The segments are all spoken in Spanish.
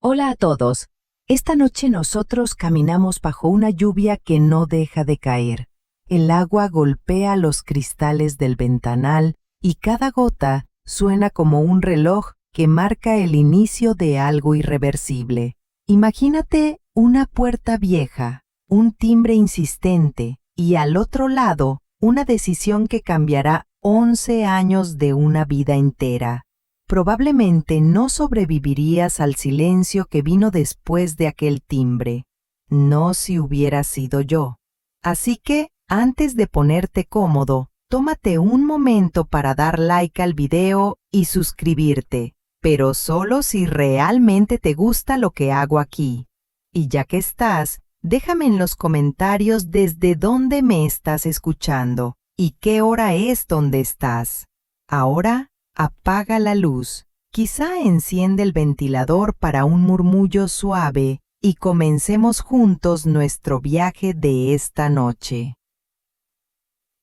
Hola a todos. Esta noche nosotros caminamos bajo una lluvia que no deja de caer. El agua golpea los cristales del ventanal y cada gota suena como un reloj que marca el inicio de algo irreversible. Imagínate una puerta vieja, un timbre insistente y al otro lado una decisión que cambiará 11 años de una vida entera. Probablemente no sobrevivirías al silencio que vino después de aquel timbre, no si hubiera sido yo. Así que, antes de ponerte cómodo, tómate un momento para dar like al video y suscribirte, pero solo si realmente te gusta lo que hago aquí. Y ya que estás, déjame en los comentarios desde dónde me estás escuchando y qué hora es donde estás. Ahora, apaga la luz, quizá enciende el ventilador para un murmullo suave y comencemos juntos nuestro viaje de esta noche.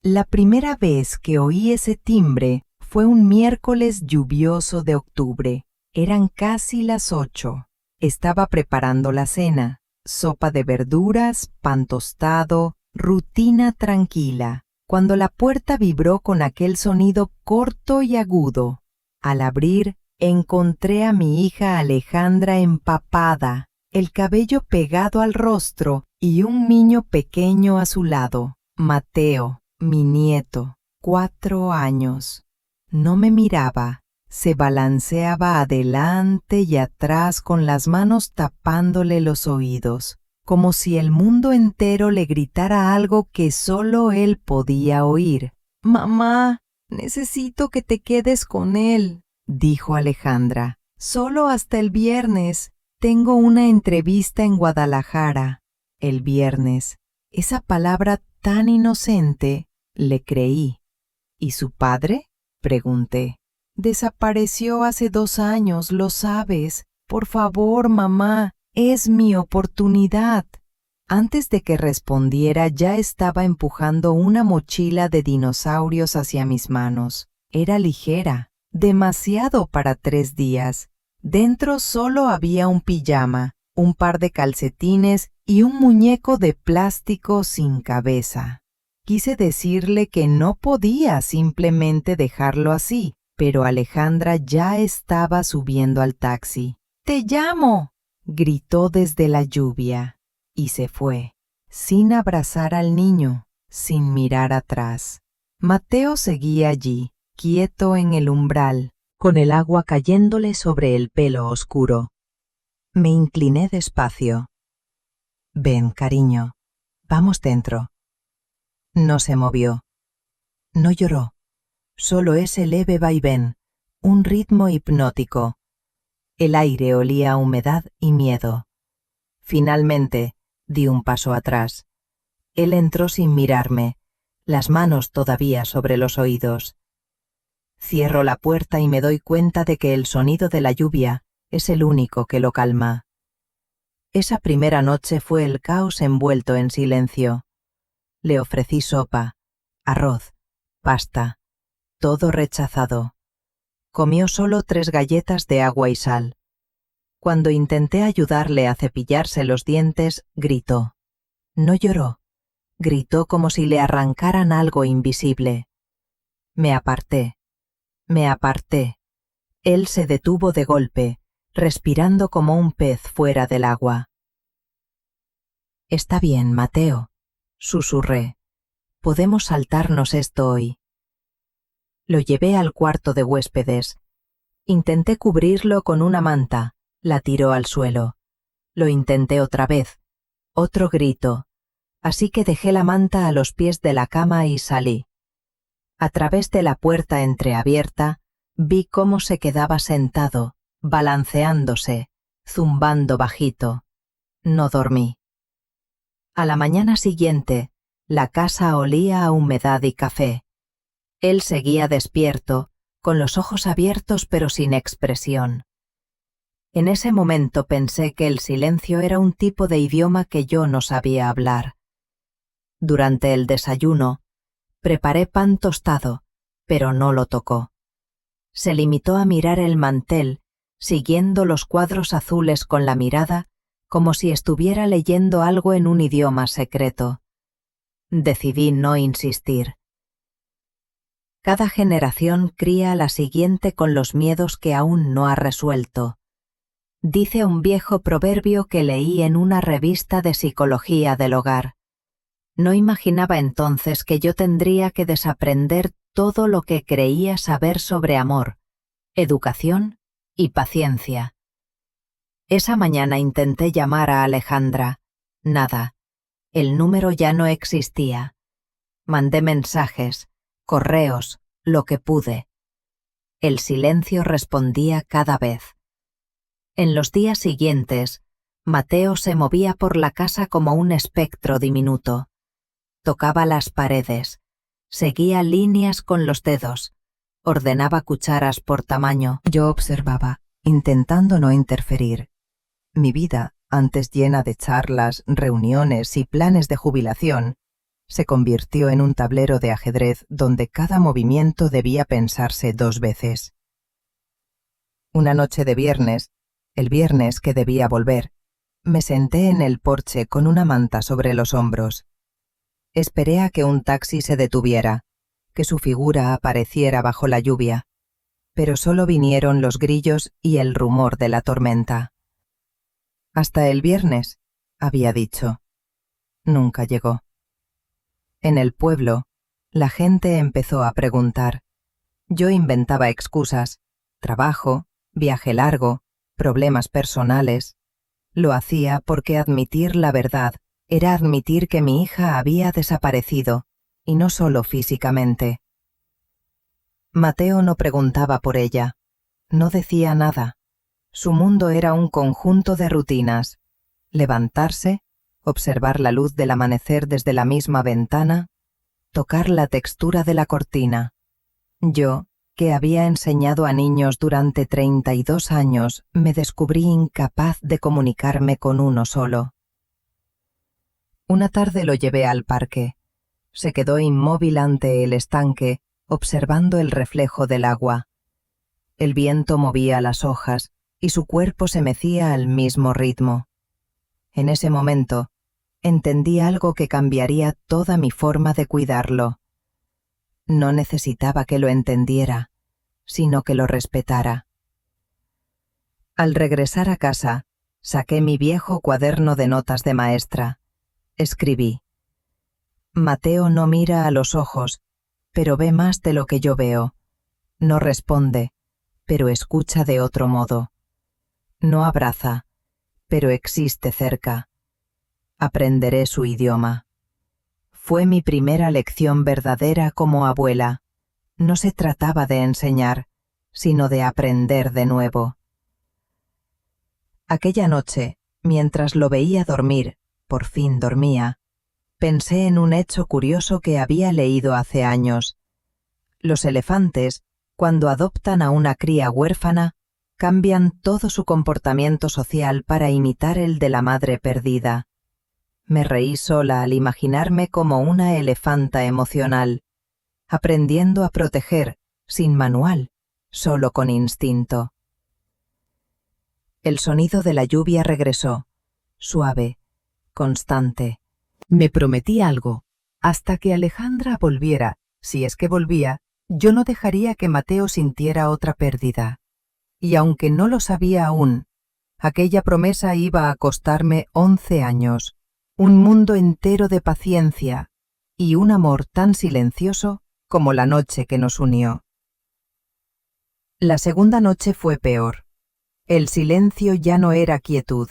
La primera vez que oí ese timbre fue un miércoles lluvioso de octubre. Eran casi las 8. Estaba preparando la cena, sopa de verduras, pan tostado, rutina tranquila, cuando la puerta vibró con aquel sonido corto y agudo. Al abrir, encontré a mi hija Alejandra empapada, el cabello pegado al rostro y un niño pequeño a su lado, Mateo, mi nieto, 4 años. No me miraba, se balanceaba adelante y atrás con las manos tapándole los oídos, como si el mundo entero le gritara algo que solo él podía oír. «Mamá, necesito que te quedes con él», dijo Alejandra. «Solo hasta el viernes. Tengo una entrevista en Guadalajara». El viernes. Esa palabra tan inocente, le creí. «¿Y su padre?», pregunté. «Desapareció hace 2 años, lo sabes. Por favor, mamá. Es mi oportunidad». Antes de que respondiera, ya estaba empujando una mochila de dinosaurios hacia mis manos. Era ligera, demasiado para 3 días. Dentro solo había un pijama, un par de calcetines y un muñeco de plástico sin cabeza. Quise decirle que no podía simplemente dejarlo así, pero Alejandra ya estaba subiendo al taxi. «¡Te llamo!», gritó desde la lluvia, y se fue, sin abrazar al niño, sin mirar atrás. Mateo seguía allí, quieto en el umbral, con el agua cayéndole sobre el pelo oscuro. Me incliné despacio. «Ven, cariño, vamos dentro». No se movió. No lloró, solo ese leve vaivén, un ritmo hipnótico. El aire olía a humedad y miedo. Finalmente, di un paso atrás. Él entró sin mirarme, las manos todavía sobre los oídos. Cierro la puerta y me doy cuenta de que el sonido de la lluvia es el único que lo calma. Esa primera noche fue el caos envuelto en silencio. Le ofrecí sopa, arroz, pasta, todo rechazado. Comió solo 3 galletas de agua y sal. Cuando intenté ayudarle a cepillarse los dientes, gritó. No lloró, gritó como si le arrancaran algo invisible. Me aparté. Él se detuvo de golpe, respirando como un pez fuera del agua. «Está bien, Mateo», susurré. «Podemos saltarnos esto hoy». Lo llevé al cuarto de huéspedes. Intenté cubrirlo con una manta, la tiró al suelo. Lo intenté otra vez. Otro grito. Así que dejé la manta a los pies de la cama y salí. A través de la puerta entreabierta, vi cómo se quedaba sentado, balanceándose, zumbando bajito. No dormí. A la mañana siguiente, la casa olía a humedad y café. Él seguía despierto, con los ojos abiertos pero sin expresión. En ese momento pensé que el silencio era un tipo de idioma que yo no sabía hablar. Durante el desayuno, preparé pan tostado, pero no lo tocó. Se limitó a mirar el mantel, siguiendo los cuadros azules con la mirada, como si estuviera leyendo algo en un idioma secreto. Decidí no insistir. Cada generación cría a la siguiente con los miedos que aún no ha resuelto. Dice un viejo proverbio que leí en una revista de psicología del hogar. No imaginaba entonces que yo tendría que desaprender todo lo que creía saber sobre amor, educación y paciencia. Esa mañana intenté llamar a Alejandra. Nada. El número ya no existía. Mandé mensajes, correos, lo que pude. El silencio respondía cada vez. En los días siguientes, Mateo se movía por la casa como un espectro diminuto. Tocaba las paredes, seguía líneas con los dedos, ordenaba cucharas por tamaño. Yo observaba, intentando no interferir. Mi vida, antes llena de charlas, reuniones y planes de jubilación, se convirtió en un tablero de ajedrez donde cada movimiento debía pensarse 2 veces. Una noche de viernes, el viernes que debía volver, me senté en el porche con una manta sobre los hombros. Esperé a que un taxi se detuviera, que su figura apareciera bajo la lluvia, pero solo vinieron los grillos y el rumor de la tormenta. Hasta el viernes, había dicho. Nunca llegó. En el pueblo, la gente empezó a preguntar. Yo inventaba excusas, trabajo, viaje largo, problemas personales. Lo hacía porque admitir la verdad era admitir que mi hija había desaparecido, y no solo físicamente. Mateo no preguntaba por ella, no decía nada. Su mundo era un conjunto de rutinas: levantarse, observar la luz del amanecer desde la misma ventana, tocar la textura de la cortina. Yo, que había enseñado a niños durante 32 años, me descubrí incapaz de comunicarme con uno solo. Una tarde lo llevé al parque. Se quedó inmóvil ante el estanque, observando el reflejo del agua. El viento movía las hojas y su cuerpo se mecía al mismo ritmo. En ese momento, entendí algo que cambiaría toda mi forma de cuidarlo. No necesitaba que lo entendiera, sino que lo respetara. Al regresar a casa, saqué mi viejo cuaderno de notas de maestra. Escribí: Mateo no mira a los ojos, pero ve más de lo que yo veo. No responde, pero escucha de otro modo. No abraza, pero existe cerca. Aprenderé su idioma. Fue mi primera lección verdadera como abuela. No se trataba de enseñar, sino de aprender de nuevo. Aquella noche, mientras lo veía dormir, por fin dormía, pensé en un hecho curioso que había leído hace años. Los elefantes, cuando adoptan a una cría huérfana, cambian todo su comportamiento social para imitar el de la madre perdida. Me reí sola al imaginarme como una elefanta emocional, aprendiendo a proteger, sin manual, solo con instinto. El sonido de la lluvia regresó, suave, constante. Me prometí algo. Hasta que Alejandra volviera, si es que volvía, yo no dejaría que Mateo sintiera otra pérdida. Y aunque no lo sabía aún, aquella promesa iba a costarme 11 años, un mundo entero de paciencia y un amor tan silencioso como la noche que nos unió. La segunda noche fue peor. El silencio ya no era quietud.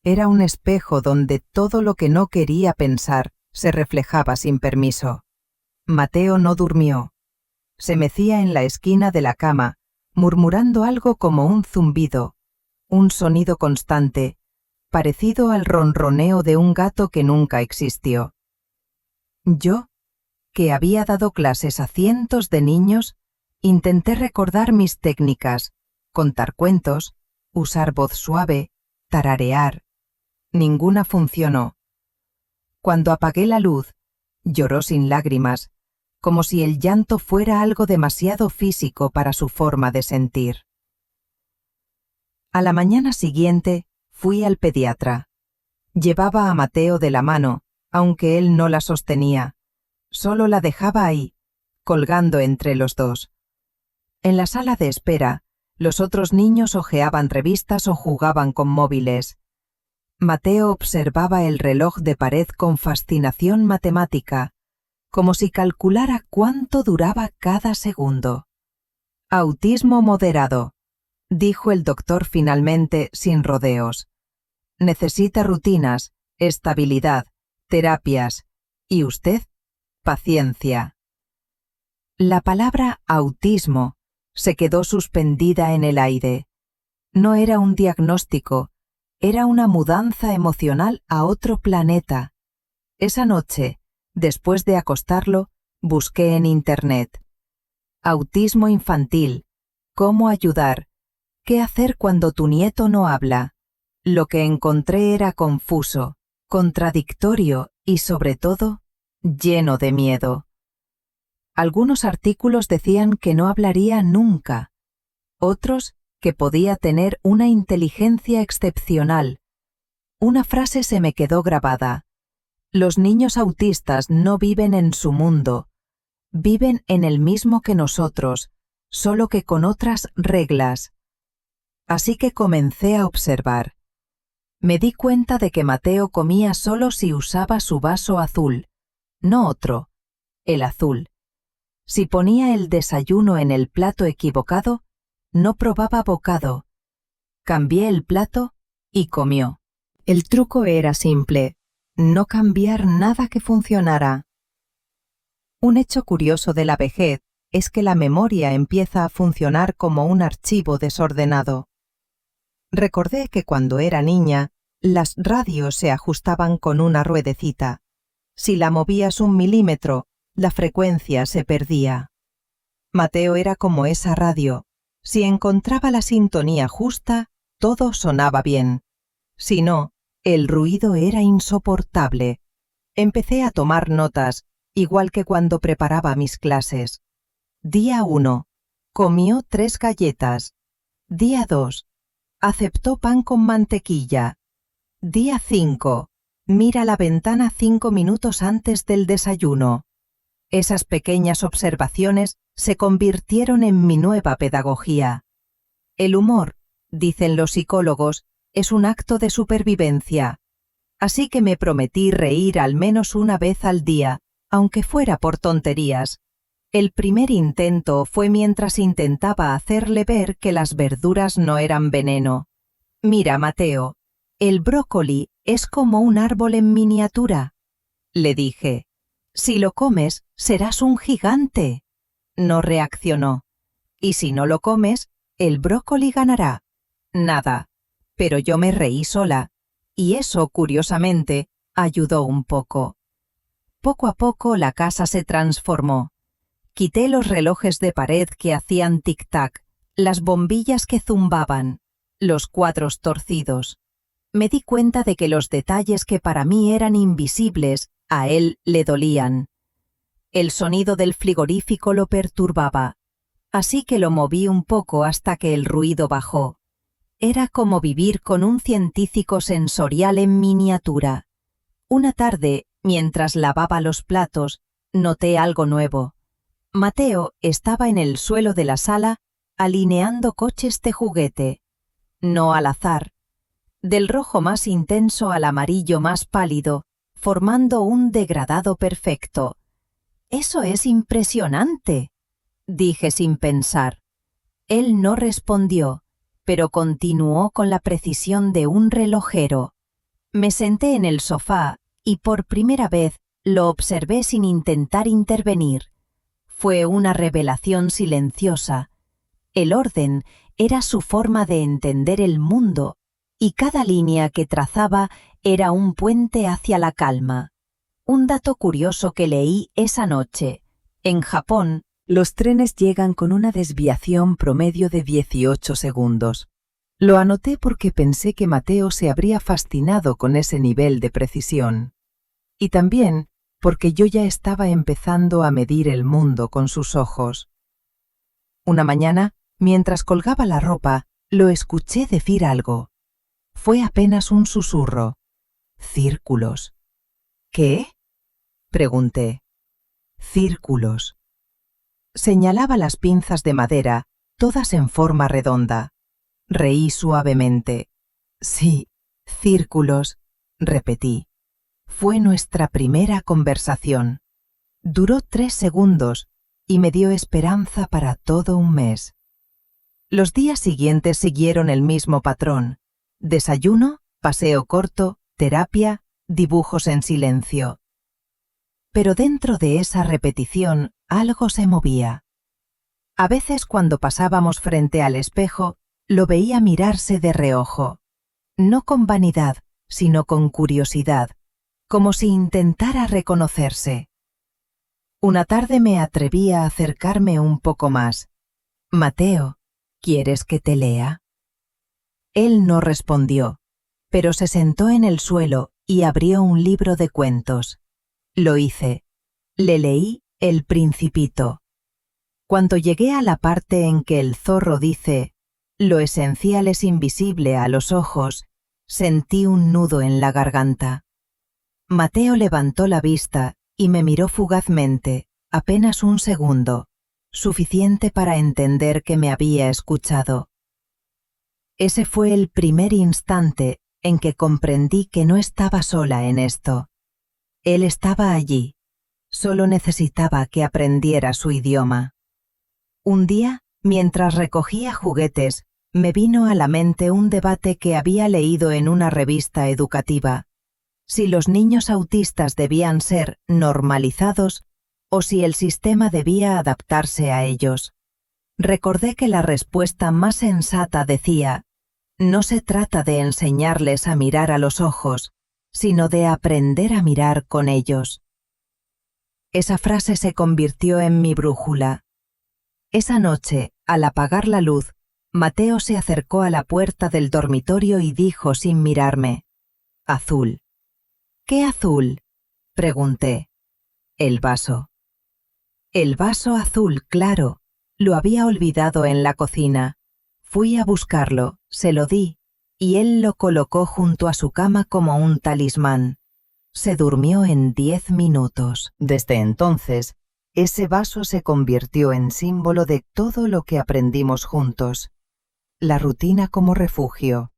Era un espejo donde todo lo que no quería pensar se reflejaba sin permiso. Mateo no durmió. Se mecía en la esquina de la cama, murmurando algo como un zumbido, un sonido constante, parecido al ronroneo de un gato que nunca existió. Yo, que había dado clases a cientos de niños, intenté recordar mis técnicas, contar cuentos, usar voz suave, tararear. Ninguna funcionó. Cuando apagué la luz, lloró sin lágrimas, como si el llanto fuera algo demasiado físico para su forma de sentir. A la mañana siguiente fui al pediatra. Llevaba a Mateo de la mano, aunque él no la sostenía. Solo la dejaba ahí, colgando entre los dos. En la sala de espera, los otros niños hojeaban revistas o jugaban con móviles. Mateo observaba el reloj de pared con fascinación matemática, como si calculara cuánto duraba cada segundo. «Autismo moderado», dijo el doctor finalmente sin rodeos. «Necesita rutinas, estabilidad, terapias. ¿Y usted? Paciencia». La palabra autismo se quedó suspendida en el aire. No era un diagnóstico, era una mudanza emocional a otro planeta. Esa noche, después de acostarlo, busqué en Internet. Autismo infantil, cómo ayudar, qué hacer cuando tu nieto no habla. Lo que encontré era confuso, contradictorio y, sobre todo, lleno de miedo. Algunos artículos decían que no hablaría nunca, otros que podía tener una inteligencia excepcional. Una frase se me quedó grabada: los niños autistas no viven en su mundo, viven en el mismo que nosotros, solo que con otras reglas. Así que comencé a observar. Me di cuenta de que Mateo comía solo si usaba su vaso azul, no otro, el azul. Si ponía el desayuno en el plato equivocado, no probaba bocado. Cambié el plato y comió. El truco era simple: no cambiar nada que funcionara. Un hecho curioso de la vejez es que la memoria empieza a funcionar como un archivo desordenado. Recordé que cuando era niña, las radios se ajustaban con una ruedecita. Si la movías 1 milímetro, la frecuencia se perdía. Mateo era como esa radio. Si encontraba la sintonía justa, todo sonaba bien. Si no, el ruido era insoportable. Empecé a tomar notas, igual que cuando preparaba mis clases. Día 1. Comió 3 galletas. Día 2. Aceptó pan con mantequilla. Día 5. Mira la ventana 5 minutos antes del desayuno. Esas pequeñas observaciones se convirtieron en mi nueva pedagogía. El humor, dicen los psicólogos, es un acto de supervivencia. Así que me prometí reír al menos una vez al día, aunque fuera por tonterías. El primer intento fue mientras intentaba hacerle ver que las verduras no eran veneno. «Mira, Mateo, el brócoli es como un árbol en miniatura», le dije. «Si lo comes, serás un gigante». No reaccionó. «Y si no lo comes, el brócoli ganará». Nada. Pero yo me reí sola, y eso, curiosamente, ayudó un poco. Poco a poco la casa se transformó. Quité los relojes de pared que hacían tic-tac, las bombillas que zumbaban, los cuadros torcidos. Me di cuenta de que los detalles que para mí eran invisibles, a él le dolían. El sonido del frigorífico lo perturbaba, así que lo moví un poco hasta que el ruido bajó. Era como vivir con un científico sensorial en miniatura. Una tarde, mientras lavaba los platos, noté algo nuevo. Mateo estaba en el suelo de la sala alineando coches de juguete. No al azar. Del rojo más intenso al amarillo más pálido, formando un degradado perfecto. «Eso es impresionante», dije sin pensar. Él no respondió, pero continuó con la precisión de un relojero. Me senté en el sofá y por primera vez lo observé sin intentar intervenir. Fue una revelación silenciosa. El orden era su forma de entender el mundo, y cada línea que trazaba era un puente hacia la calma. Un dato curioso que leí esa noche. En Japón, los trenes llegan con una desviación promedio de 18 segundos. Lo anoté porque pensé que Mateo se habría fascinado con ese nivel de precisión. Y también porque yo ya estaba empezando a medir el mundo con sus ojos. Una mañana, mientras colgaba la ropa, Lo escuché decir algo. Fue apenas un susurro. Círculos. ¿Qué? Pregunté. Círculos. Señalaba las pinzas de madera, todas en forma redonda. Reí suavemente. Sí, círculos, repetí. Fue nuestra primera conversación. Duró 3 segundos y me dio esperanza para todo un mes. Los días siguientes siguieron el mismo patrón. Desayuno, paseo corto, terapia, dibujos en silencio. Pero dentro de esa repetición algo se movía. A veces cuando pasábamos frente al espejo, lo veía mirarse de reojo. No con vanidad, sino con curiosidad, como si intentara reconocerse. Una tarde me atreví a acercarme un poco más. Mateo, ¿quieres que te lea? Él no respondió, pero se sentó en el suelo y abrió un libro de cuentos. Lo hice. Le leí El Principito. Cuando llegué a la parte en que el zorro dice «Lo esencial es invisible a los ojos», sentí un nudo en la garganta. Mateo levantó la vista y me miró fugazmente, apenas un segundo, suficiente para entender que me había escuchado. Ese fue el primer instante en que comprendí que no estaba sola en esto. Él estaba allí, solo necesitaba que aprendiera su idioma. Un día, mientras recogía juguetes, me vino a la mente un debate que había leído en una revista educativa: si los niños autistas debían ser normalizados o si el sistema debía adaptarse a ellos. Recordé que la respuesta más sensata decía: no se trata de enseñarles a mirar a los ojos, sino de aprender a mirar con ellos. Esa frase se convirtió en mi brújula. Esa noche, al apagar la luz, Mateo se acercó a la puerta del dormitorio y dijo sin mirarme: «Azul». «¿Qué azul?», pregunté. «El vaso». El vaso azul, claro. Lo había olvidado en la cocina. Fui a buscarlo, se lo di, y él lo colocó junto a su cama como un talismán. Se durmió en 10 minutos. Desde entonces, ese vaso se convirtió en símbolo de todo lo que aprendimos juntos. La rutina como refugio,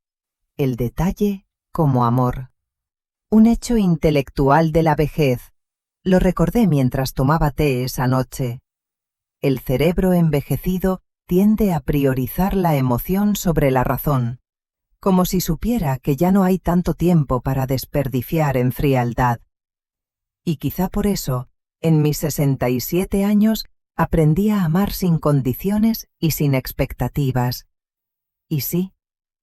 el detalle como amor. Un hecho intelectual de la vejez. Lo recordé mientras tomaba té esa noche. El cerebro envejecido tiende a priorizar la emoción sobre la razón, como si supiera que ya no hay tanto tiempo para desperdiciar en frialdad. Y quizá por eso, en mis 67 años, aprendí a amar sin condiciones y sin expectativas. Y sí,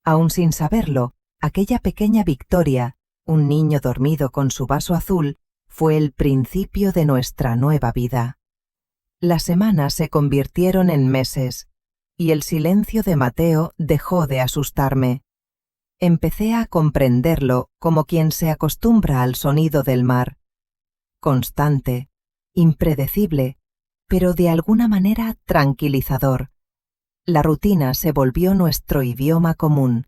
aun sin saberlo, aquella pequeña victoria, un niño dormido con su vaso azul, fue el principio de nuestra nueva vida. Las semanas se convirtieron en meses, y el silencio de Mateo dejó de asustarme. Empecé a comprenderlo como quien se acostumbra al sonido del mar. Constante, impredecible, pero de alguna manera tranquilizador. La rutina se volvió nuestro idioma común,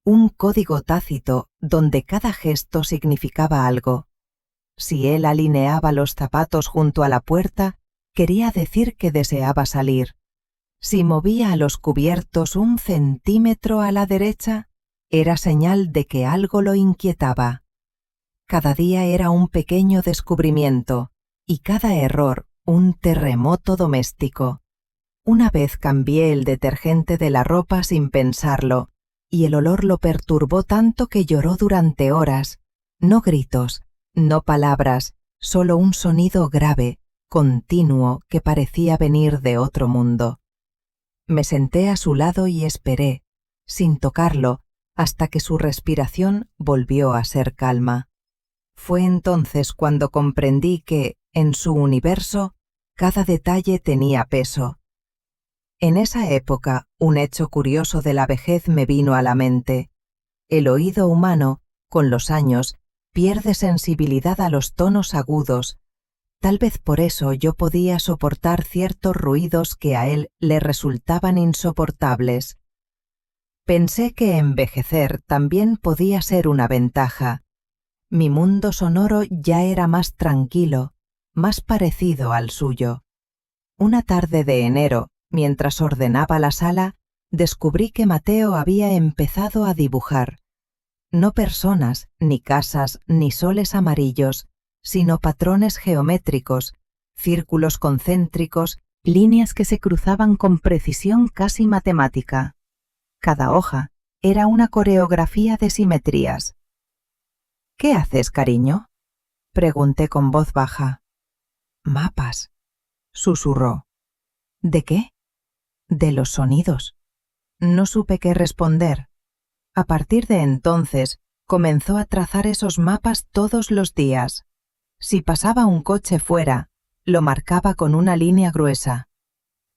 un código tácito donde cada gesto significaba algo. Si él alineaba los zapatos junto a la puerta, quería decir que deseaba salir. Si movía los cubiertos 1 centímetro a la derecha, era señal de que algo lo inquietaba. Cada día era un pequeño descubrimiento, y cada error un terremoto doméstico. Una vez cambié el detergente de la ropa sin pensarlo, y el olor lo perturbó tanto que lloró durante horas. No gritos, no palabras, solo un sonido grave, continuo, que parecía venir de otro mundo. Me senté a su lado y esperé, sin tocarlo, hasta que su respiración volvió a ser calma. Fue entonces cuando comprendí que, en su universo, cada detalle tenía peso. En esa época, un hecho curioso de la vejez me vino a la mente. El oído humano, con los años, pierde sensibilidad a los tonos agudos. Tal vez por eso yo podía soportar ciertos ruidos que a él le resultaban insoportables. Pensé que envejecer también podía ser una ventaja. Mi mundo sonoro ya era más tranquilo, más parecido al suyo. Una tarde de enero, mientras ordenaba la sala, descubrí que Mateo había empezado a dibujar. No personas, ni casas, ni soles amarillos, sino patrones geométricos, círculos concéntricos, líneas que se cruzaban con precisión casi matemática. Cada hoja era una coreografía de simetrías. «¿Qué haces, cariño?», pregunté con voz baja. «Mapas», susurró. «¿De qué?». «De los sonidos». No supe qué responder. A partir de entonces, comenzó a trazar esos mapas todos los días. Si pasaba un coche fuera, lo marcaba con una línea gruesa.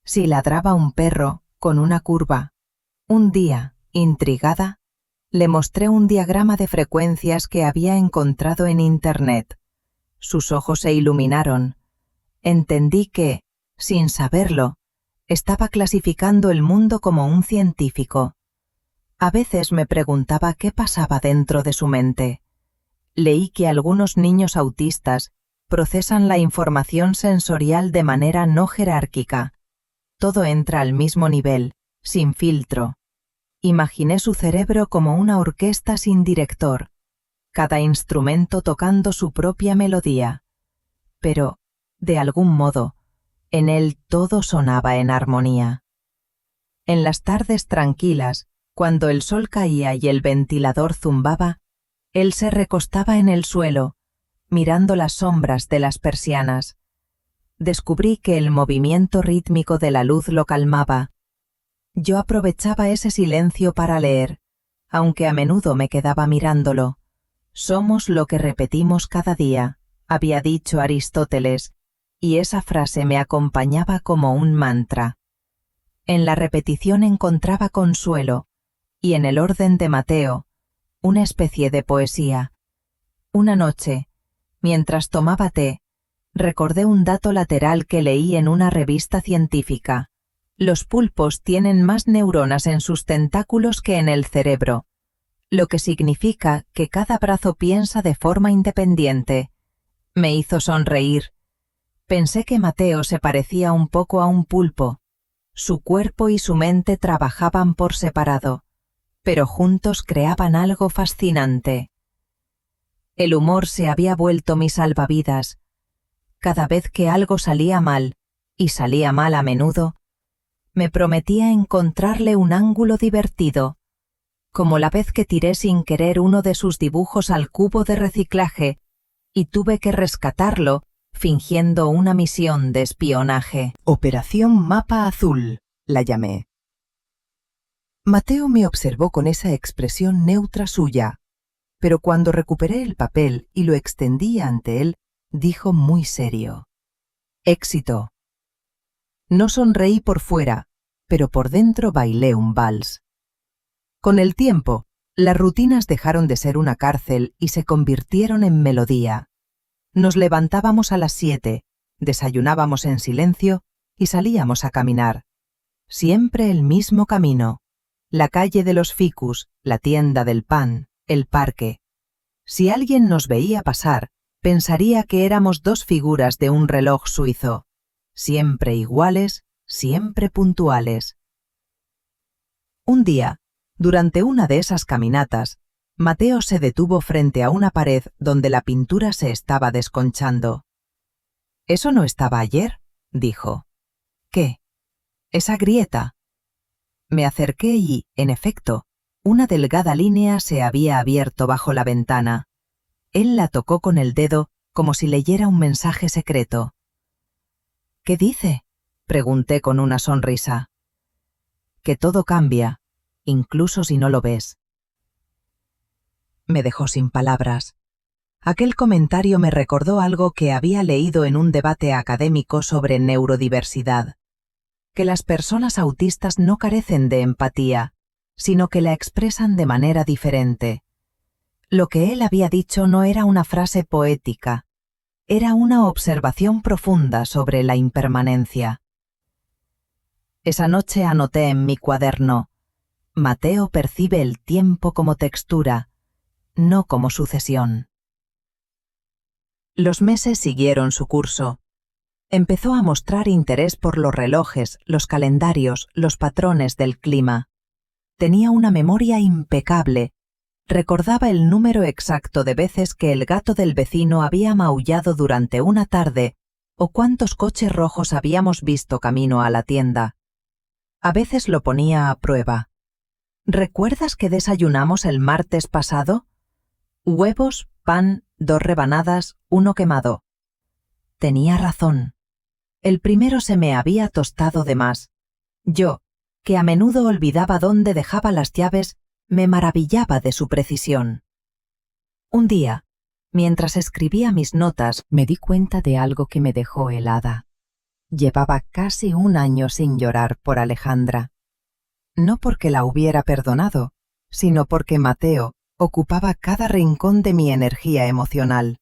Si ladraba un perro, con una curva. Un día, intrigada, le mostré un diagrama de frecuencias que había encontrado en Internet. Sus ojos se iluminaron. Entendí que, sin saberlo, estaba clasificando el mundo como un científico. A veces me preguntaba qué pasaba dentro de su mente. Leí que algunos niños autistas procesan la información sensorial de manera no jerárquica. Todo entra al mismo nivel, sin filtro. Imaginé su cerebro como una orquesta sin director, cada instrumento tocando su propia melodía. Pero, de algún modo, en él todo sonaba en armonía. En las tardes tranquilas, cuando el sol caía y el ventilador zumbaba, él se recostaba en el suelo, mirando las sombras de las persianas. Descubrí que el movimiento rítmico de la luz lo calmaba. Yo aprovechaba ese silencio para leer, aunque a menudo me quedaba mirándolo. «Somos lo que repetimos cada día», había dicho Aristóteles, y esa frase me acompañaba como un mantra. En la repetición encontraba consuelo, y en el orden de Mateo, una especie de poesía. Una noche, mientras tomaba té, recordé un dato lateral que leí en una revista científica. Los pulpos tienen más neuronas en sus tentáculos que en el cerebro, lo que significa que cada brazo piensa de forma independiente. Me hizo sonreír. Pensé que Mateo se parecía un poco a un pulpo. Su cuerpo y su mente trabajaban por separado, pero juntos creaban algo fascinante. El humor se había vuelto mi salvavidas. Cada vez que algo salía mal, y salía mal a menudo, me prometía encontrarle un ángulo divertido, como la vez que tiré sin querer uno de sus dibujos al cubo de reciclaje y tuve que rescatarlo fingiendo una misión de espionaje. «Operación Mapa Azul», la llamé. Mateo me observó con esa expresión neutra suya, pero cuando recuperé el papel y lo extendí ante él, dijo muy serio: «Éxito». No sonreí por fuera, pero por dentro bailé un vals. Con el tiempo, las rutinas dejaron de ser una cárcel y se convirtieron en melodía. Nos levantábamos a las 7, desayunábamos en silencio y salíamos a caminar. Siempre el mismo camino: la calle de los ficus, la tienda del pan, el parque. Si alguien nos veía pasar, pensaría que éramos dos figuras de un reloj suizo, siempre iguales, siempre puntuales. Un día, durante una de esas caminatas, Mateo se detuvo frente a una pared donde la pintura se estaba desconchando. «¿Eso no estaba ayer?», dijo. «¿Qué?». «Esa grieta». Me acerqué y, en efecto, una delgada línea se había abierto bajo la ventana. Él la tocó con el dedo como si leyera un mensaje secreto. «¿Qué dice?», pregunté con una sonrisa. «Que todo cambia, incluso si no lo ves». Me dejó sin palabras. Aquel comentario me recordó algo que había leído en un debate académico sobre neurodiversidad: que las personas autistas no carecen de empatía, sino que la expresan de manera diferente. Lo que él había dicho no era una frase poética, era una observación profunda sobre la impermanencia. Esa noche anoté en mi cuaderno: Mateo percibe el tiempo como textura, no como sucesión. Los meses siguieron su curso. Empezó a mostrar interés por los relojes, los calendarios, los patrones del clima. Tenía una memoria impecable. Recordaba el número exacto de veces que el gato del vecino había maullado durante una tarde o cuántos coches rojos habíamos visto camino a la tienda. A veces lo ponía a prueba. ¿Recuerdas que desayunamos el martes pasado? Huevos, pan, 2 rebanadas, 1 quemado. Tenía razón. El primero se me había tostado de más. Yo, que a menudo olvidaba dónde dejaba las llaves, me maravillaba de su precisión. Un día, mientras escribía mis notas, me di cuenta de algo que me dejó helada. Llevaba casi 1 año sin llorar por Alejandra. No porque la hubiera perdonado, sino porque Mateo ocupaba cada rincón de mi energía emocional.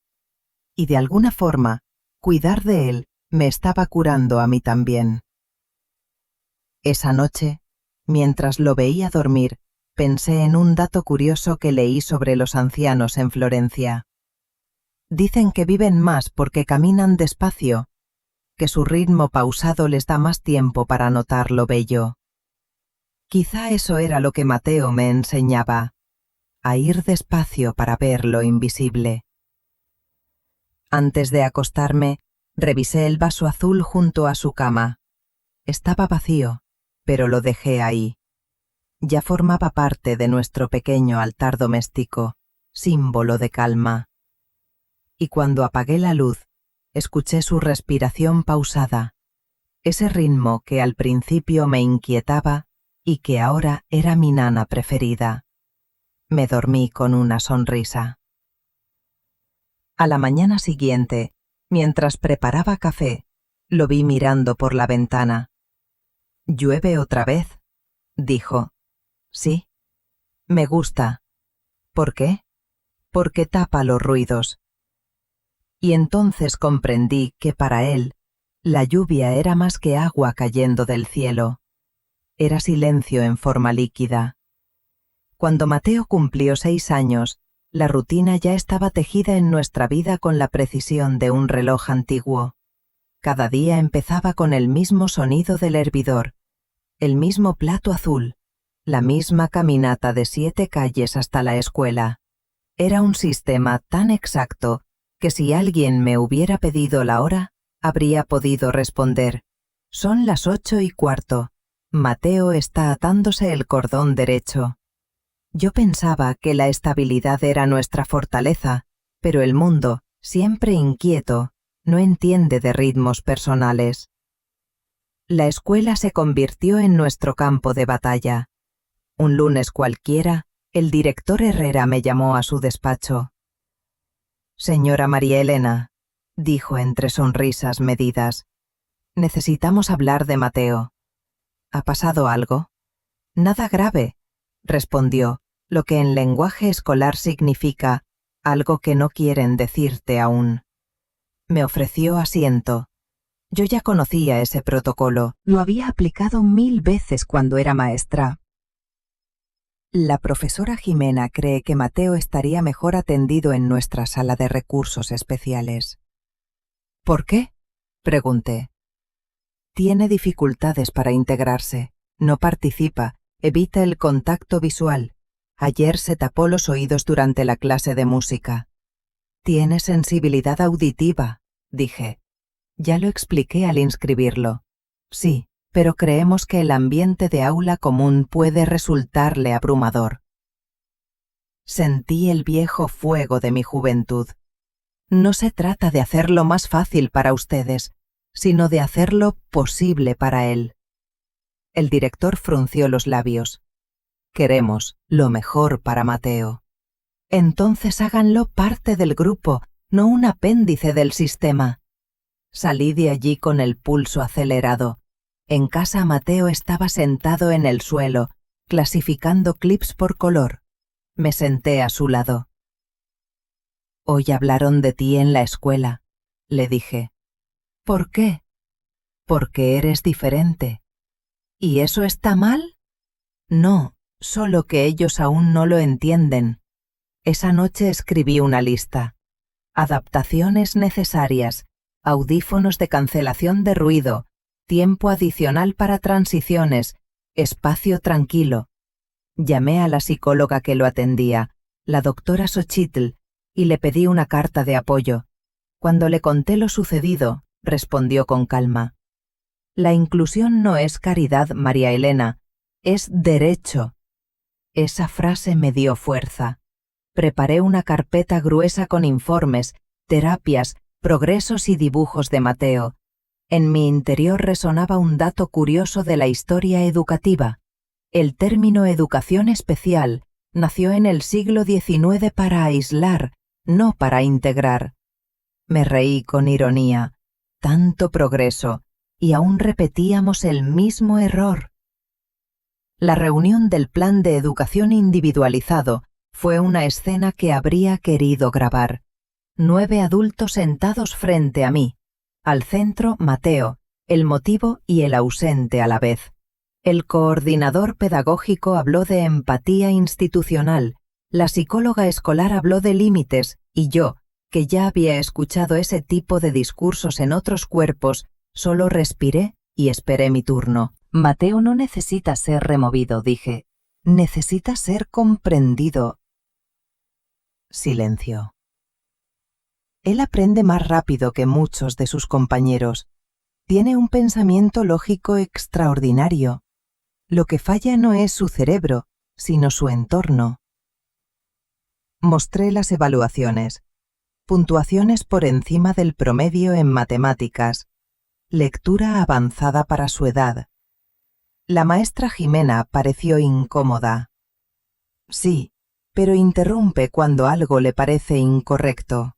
Y de alguna forma, cuidar de él me estaba curando a mí también. Esa noche, mientras lo veía dormir, pensé en un dato curioso que leí sobre los ancianos en Florencia. Dicen que viven más porque caminan despacio, que su ritmo pausado les da más tiempo para notar lo bello. Quizá eso era lo que Mateo me enseñaba, a ir despacio para ver lo invisible. Antes de acostarme, revisé el vaso azul junto a su cama. Estaba vacío, pero lo dejé ahí. Ya formaba parte de nuestro pequeño altar doméstico, símbolo de calma. Y cuando apagué la luz, escuché su respiración pausada, ese ritmo que al principio me inquietaba y que ahora era mi nana preferida. Me dormí con una sonrisa. A la mañana siguiente, mientras preparaba café, lo vi mirando por la ventana. «¿Llueve otra vez?», dijo. «Sí. Me gusta». «¿Por qué?». «Porque tapa los ruidos». Y entonces comprendí que para él, la lluvia era más que agua cayendo del cielo. Era silencio en forma líquida. Cuando Mateo cumplió 6 años, la rutina ya estaba tejida en nuestra vida con la precisión de un reloj antiguo. Cada día empezaba con el mismo sonido del hervidor, el mismo plato azul, la misma caminata de 7 calles hasta la escuela. Era un sistema tan exacto que si alguien me hubiera pedido la hora, habría podido responder: «Son las 8:15. Mateo está atándose el cordón derecho». Yo pensaba que la estabilidad era nuestra fortaleza, pero el mundo, siempre inquieto, no entiende de ritmos personales. La escuela se convirtió en nuestro campo de batalla. Un lunes cualquiera, el director Herrera me llamó a su despacho. «Señora María Elena», dijo entre sonrisas medidas, «necesitamos hablar de Mateo». «¿Ha pasado algo?». «Nada grave», respondió, lo que en lenguaje escolar significa algo que no quieren decirte aún. Me ofreció asiento. Yo ya conocía ese protocolo, lo había aplicado 1000 veces cuando era maestra. La profesora Jimena cree que Mateo estaría mejor atendido en nuestra sala de recursos especiales. ¿Por qué?, pregunté. Tiene dificultades para integrarse, no participa, evita el contacto visual. Ayer se tapó los oídos durante la clase de música. Tiene sensibilidad auditiva, dije. Ya lo expliqué al inscribirlo. Sí, pero creemos que el ambiente de aula común puede resultarle abrumador. Sentí el viejo fuego de mi juventud. No se trata de hacerlo más fácil para ustedes, sino de hacerlo posible para él. El director frunció los labios. Queremos lo mejor para Mateo. Entonces háganlo parte del grupo, no un apéndice del sistema. Salí de allí con el pulso acelerado. En casa Mateo estaba sentado en el suelo, clasificando clips por color. Me senté a su lado. «Hoy hablaron de ti en la escuela», le dije. «¿Por qué?». «Porque eres diferente». «¿Y eso está mal?». «No, solo que ellos aún no lo entienden. Esa noche escribí una lista. Adaptaciones necesarias, audífonos de cancelación de ruido, tiempo adicional para transiciones, espacio tranquilo. Llamé a la psicóloga que lo atendía, la doctora Xochitl, y le pedí una carta de apoyo. Cuando le conté lo sucedido, respondió con calma: «La inclusión no es caridad, María Elena, es derecho». Esa frase me dio fuerza. Preparé una carpeta gruesa con informes, terapias, progresos y dibujos de Mateo. En mi interior resonaba un dato curioso de la historia educativa. El término educación especial nació en el siglo XIX para aislar, no para integrar. Me reí con ironía. Tanto progreso, y aún repetíamos el mismo error. La reunión del plan de educación individualizado fue una escena que habría querido grabar. 9 adultos sentados frente a mí. Al centro, Mateo, el motivo y el ausente a la vez. El coordinador pedagógico habló de empatía institucional, la psicóloga escolar habló de límites y yo, que ya había escuchado ese tipo de discursos en otros cuerpos, solo respiré y esperé mi turno. Mateo no necesita ser removido, dije. Necesita ser comprendido. Silencio. Él aprende más rápido que muchos de sus compañeros. Tiene un pensamiento lógico extraordinario. Lo que falla no es su cerebro, sino su entorno. Mostré las evaluaciones. Puntuaciones por encima del promedio en matemáticas. Lectura avanzada para su edad. La maestra Jimena pareció incómoda. Sí, pero interrumpe cuando algo le parece incorrecto.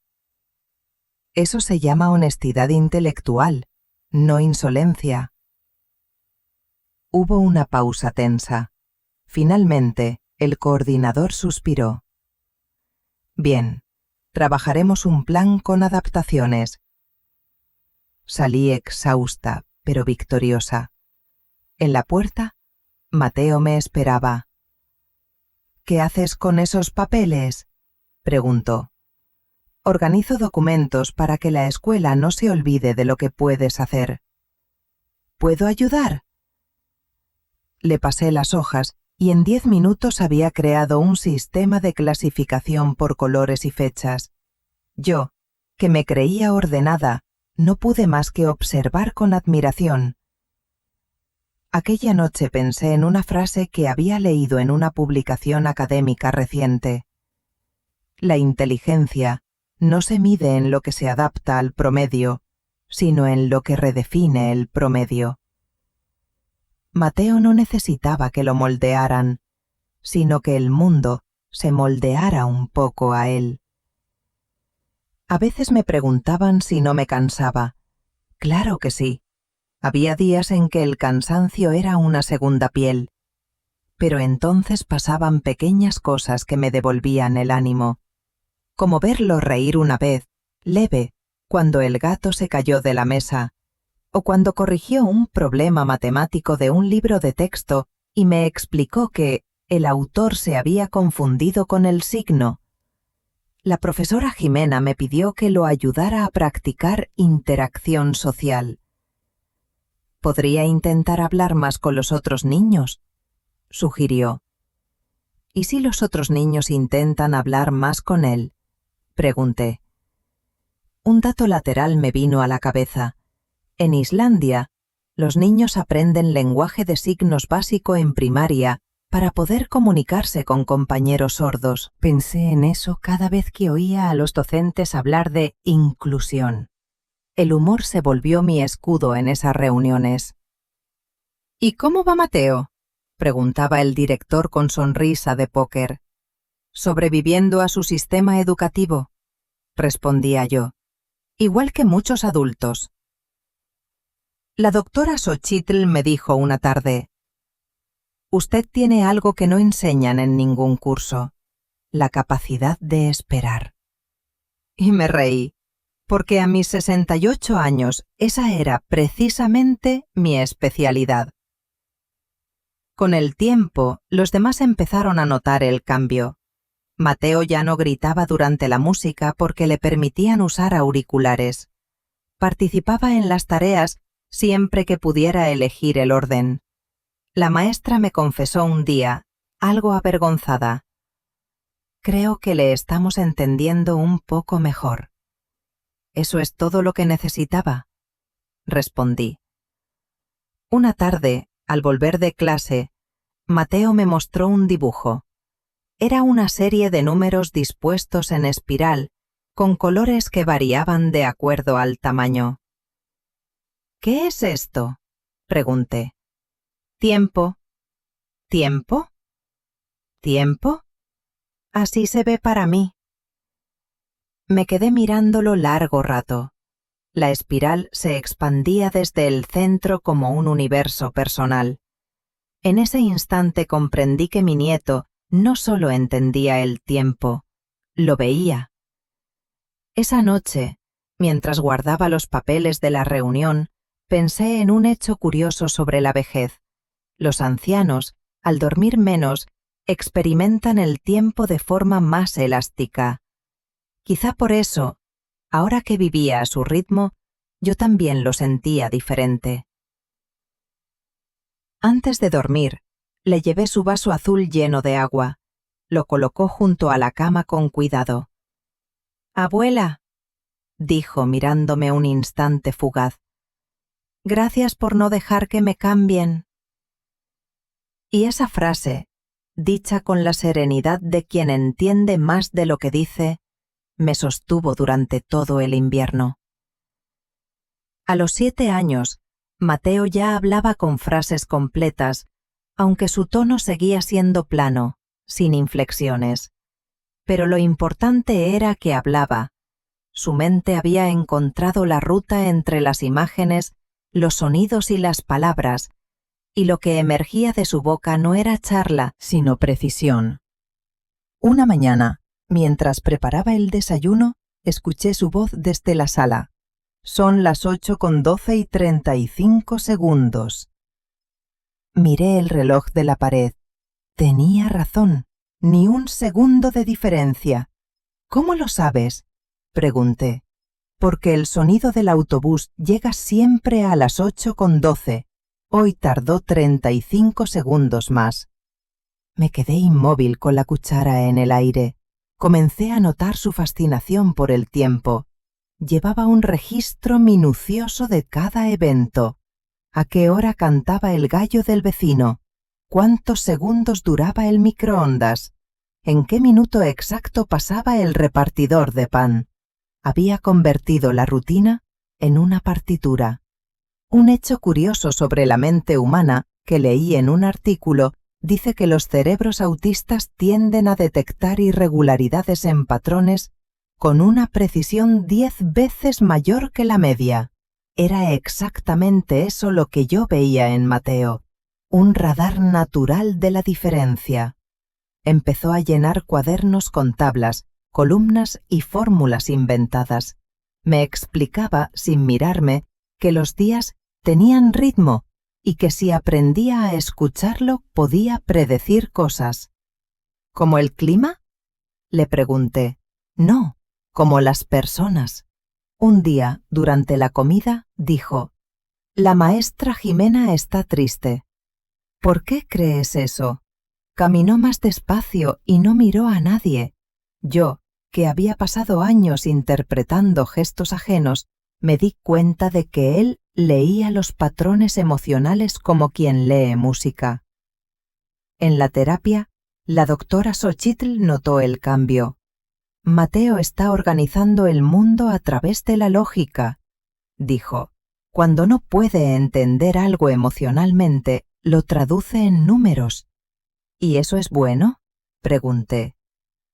Eso se llama honestidad intelectual, no insolencia. Hubo una pausa tensa. Finalmente, el coordinador suspiró. Bien, trabajaremos un plan con adaptaciones. Salí exhausta, pero victoriosa. En la puerta, Mateo me esperaba. «¿Qué haces con esos papeles?», preguntó. «Organizo documentos para que la escuela no se olvide de lo que puedes hacer». «¿Puedo ayudar?». Le pasé las hojas y en 10 minutos había creado un sistema de clasificación por colores y fechas. Yo, que me creía ordenada, no pude más que observar con admiración. Aquella noche pensé en una frase que había leído en una publicación académica reciente. La inteligencia no se mide en lo que se adapta al promedio, sino en lo que redefine el promedio. Mateo no necesitaba que lo moldearan, sino que el mundo se moldeara un poco a él. A veces me preguntaban si no me cansaba. Claro que sí. Había días en que el cansancio era una segunda piel, pero entonces pasaban pequeñas cosas que me devolvían el ánimo, como verlo reír una vez, leve, cuando el gato se cayó de la mesa, o cuando corrigió un problema matemático de un libro de texto y me explicó que el autor se había confundido con el signo. La profesora Jimena me pidió que lo ayudara a practicar interacción social. «¿Podría intentar hablar más con los otros niños?», sugirió. «¿Y si los otros niños intentan hablar más con él?», pregunté. Un dato lateral me vino a la cabeza. En Islandia, los niños aprenden lenguaje de signos básico en primaria para poder comunicarse con compañeros sordos. Pensé en eso cada vez que oía a los docentes hablar de inclusión. El humor se volvió mi escudo en esas reuniones. «¿Y cómo va Mateo?», preguntaba el director con sonrisa de póker. «Sobreviviendo a su sistema educativo», respondía yo, «igual que muchos adultos». La doctora Xochitl me dijo una tarde: «Usted tiene algo que no enseñan en ningún curso, la capacidad de esperar». Y me reí, porque a mis 68 años esa era precisamente mi especialidad. Con el tiempo, los demás empezaron a notar el cambio. Mateo ya no gritaba durante la música porque le permitían usar auriculares. Participaba en las tareas siempre que pudiera elegir el orden. La maestra me confesó un día, algo avergonzada: «Creo que le estamos entendiendo un poco mejor». «Eso es todo lo que necesitaba», respondí. Una tarde, al volver de clase, Mateo me mostró un dibujo. Era una serie de números dispuestos en espiral, con colores que variaban de acuerdo al tamaño. «¿Qué es esto?», pregunté. «Tiempo». «¿Tiempo? ¿Tiempo? Así se ve para mí». Me quedé mirándolo largo rato. La espiral se expandía desde el centro como un universo personal. En ese instante comprendí que mi nieto no solo entendía el tiempo, lo veía. Esa noche, mientras guardaba los papeles de la reunión, pensé en un hecho curioso sobre la vejez. Los ancianos, al dormir menos, experimentan el tiempo de forma más elástica. Quizá por eso, ahora que vivía a su ritmo, yo también lo sentía diferente. Antes de dormir, le llevé su vaso azul lleno de agua. Lo colocó junto a la cama con cuidado. «Abuela», dijo mirándome un instante fugaz, «gracias por no dejar que me cambien». Y esa frase, dicha con la serenidad de quien entiende más de lo que dice, me sostuvo durante todo el invierno. A los 7 años, Mateo ya hablaba con frases completas, aunque su tono seguía siendo plano, sin inflexiones. Pero lo importante era que hablaba. Su mente había encontrado la ruta entre las imágenes, los sonidos y las palabras, y lo que emergía de su boca no era charla, sino precisión. Una mañana, mientras preparaba el desayuno, escuché su voz desde la sala. «Son las 8:12:35. Miré el reloj de la pared. Tenía razón, ni un segundo de diferencia. «¿Cómo lo sabes?», pregunté. «Porque el sonido del autobús llega siempre a las 8:12. Hoy tardó 35 segundos más». Me quedé inmóvil con la cuchara en el aire. Comencé a notar su fascinación por el tiempo. Llevaba un registro minucioso de cada evento. ¿A qué hora cantaba el gallo del vecino? ¿Cuántos segundos duraba el microondas? ¿En qué minuto exacto pasaba el repartidor de pan? Había convertido la rutina en una partitura. Un hecho curioso sobre la mente humana que leí en un artículo dice que los cerebros autistas tienden a detectar irregularidades en patrones con una precisión 10 veces mayor que la media. Era exactamente eso lo que yo veía en Mateo, un radar natural de la diferencia. Empezó a llenar cuadernos con tablas, columnas y fórmulas inventadas. Me explicaba, sin mirarme, que los días tenían ritmo y que si aprendía a escucharlo podía predecir cosas. ¿Como el clima?, le pregunté. No, como las personas. Un día, durante la comida, dijo: «La maestra Jimena está triste». «¿Por qué crees eso?». Caminó más despacio y no miró a nadie. Yo, que había pasado años interpretando gestos ajenos, me di cuenta de que él leía los patrones emocionales como quien lee música. En la terapia, la doctora Xochitl notó el cambio. «Mateo está organizando el mundo a través de la lógica», dijo. «Cuando no puede entender algo emocionalmente, lo traduce en números». «¿Y eso es bueno?», pregunté.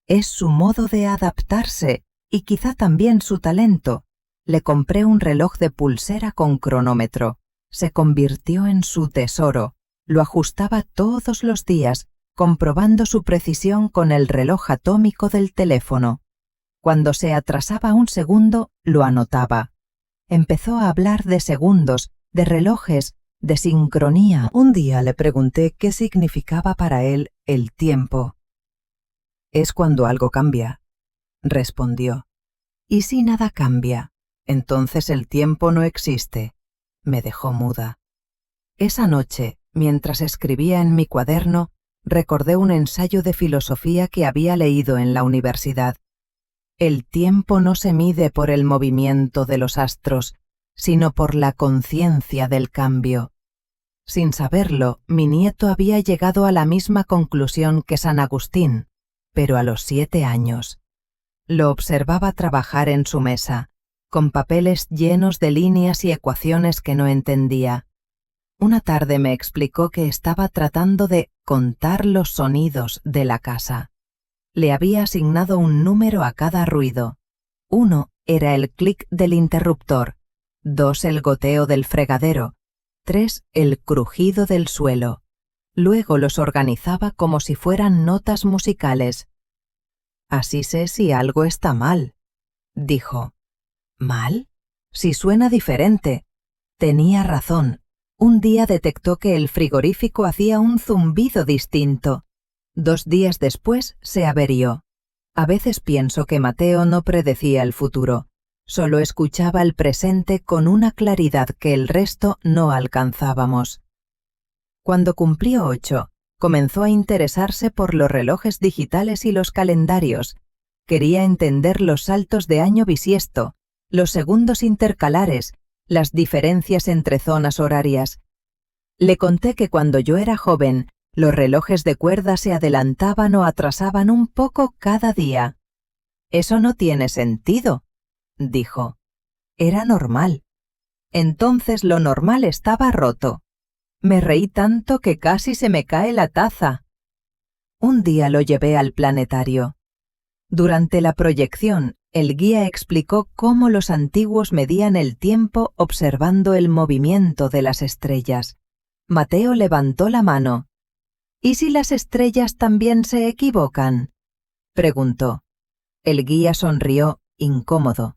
«Es su modo de adaptarse y quizá también su talento». Le compré un reloj de pulsera con cronómetro. Se convirtió en su tesoro. Lo ajustaba todos los días, comprobando su precisión con el reloj atómico del teléfono. Cuando se atrasaba un segundo, lo anotaba. Empezó a hablar de segundos, de relojes de sincronía. Un día le pregunté qué significaba para él el tiempo. «Es cuando algo cambia», respondió. «¿Y si nada cambia? Entonces el tiempo no existe». Me dejó muda. Esa noche, mientras escribía en mi cuaderno, recordé un ensayo de filosofía que había leído en la universidad. El tiempo no se mide por el movimiento de los astros, sino por la conciencia del cambio. Sin saberlo, mi nieto había llegado a la misma conclusión que San Agustín, pero a los 7 años. Lo observaba trabajar en su mesa, con papeles llenos de líneas y ecuaciones que no entendía. Una tarde me explicó que estaba tratando de contar los sonidos de la casa. Le había asignado un número a cada ruido. 1 era el clic del interruptor, 2 el goteo del fregadero, 3 el crujido del suelo. Luego los organizaba como si fueran notas musicales. «Así sé si algo está mal», dijo. «¿Mal? Si suena diferente». Tenía razón. Un día detectó que el frigorífico hacía un zumbido distinto. 2 días después se averió. A veces pienso que Mateo no predecía el futuro, solo escuchaba el presente con una claridad que el resto no alcanzábamos. Cuando cumplió 8, comenzó a interesarse por los relojes digitales y los calendarios. Quería entender los saltos de año bisiesto, los segundos intercalares, las diferencias entre zonas horarias. Le conté que cuando yo era joven, los relojes de cuerda se adelantaban o atrasaban un poco cada día. «Eso no tiene sentido», dijo. «Era normal». Entonces lo normal estaba roto. Me reí tanto que casi se me cae la taza. Un día lo llevé al planetario. Durante la proyección, el guía explicó cómo los antiguos medían el tiempo observando el movimiento de las estrellas. Mateo levantó la mano. «¿Y si las estrellas también se equivocan?», preguntó. El guía sonrió, incómodo.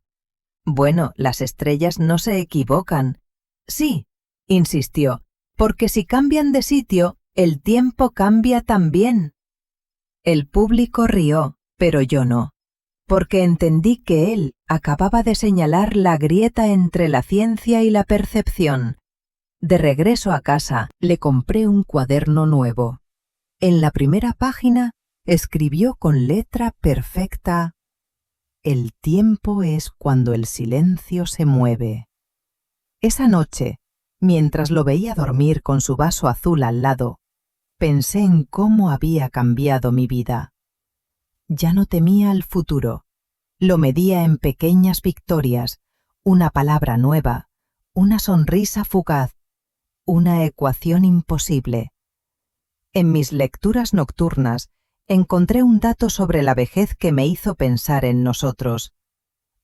«Bueno, las estrellas no se equivocan». «Sí», insistió, «porque si cambian de sitio, el tiempo cambia también». El público rió, pero yo no, porque entendí que él acababa de señalar la grieta entre la ciencia y la percepción. De regreso a casa, le compré un cuaderno nuevo. En la primera página escribió con letra perfecta: «El tiempo es cuando el silencio se mueve». Esa noche, mientras lo veía dormir con su vaso azul al lado, pensé en cómo había cambiado mi vida. Ya no temía el futuro, lo medía en pequeñas victorias, una palabra nueva, una sonrisa fugaz, una ecuación imposible. En mis lecturas nocturnas encontré un dato sobre la vejez que me hizo pensar en nosotros.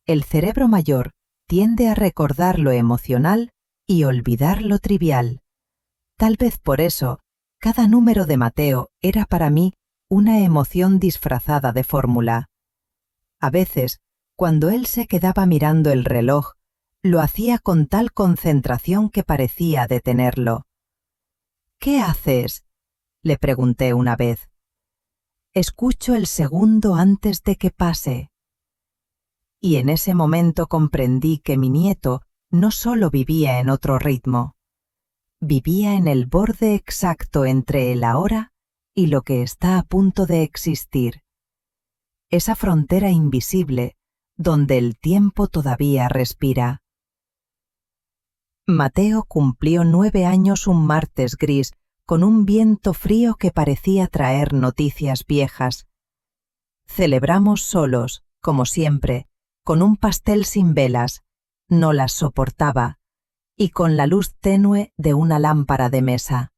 El cerebro mayor tiende a recordar lo emocional y olvidar lo trivial. Tal vez por eso, cada número de Mateo era para mí una emoción disfrazada de fórmula. A veces, cuando él se quedaba mirando el reloj, lo hacía con tal concentración que parecía detenerlo. «¿Qué haces?», le pregunté una vez. «Escucho el segundo antes de que pase». Y en ese momento comprendí que mi nieto no solo vivía en otro ritmo, vivía en el borde exacto entre el ahora y lo que está a punto de existir. Esa frontera invisible donde el tiempo todavía respira. Mateo cumplió 9 años un martes gris con un viento frío que parecía traer noticias viejas. Celebramos solos, como siempre, con un pastel sin velas, no las soportaba, y con la luz tenue de una lámpara de mesa.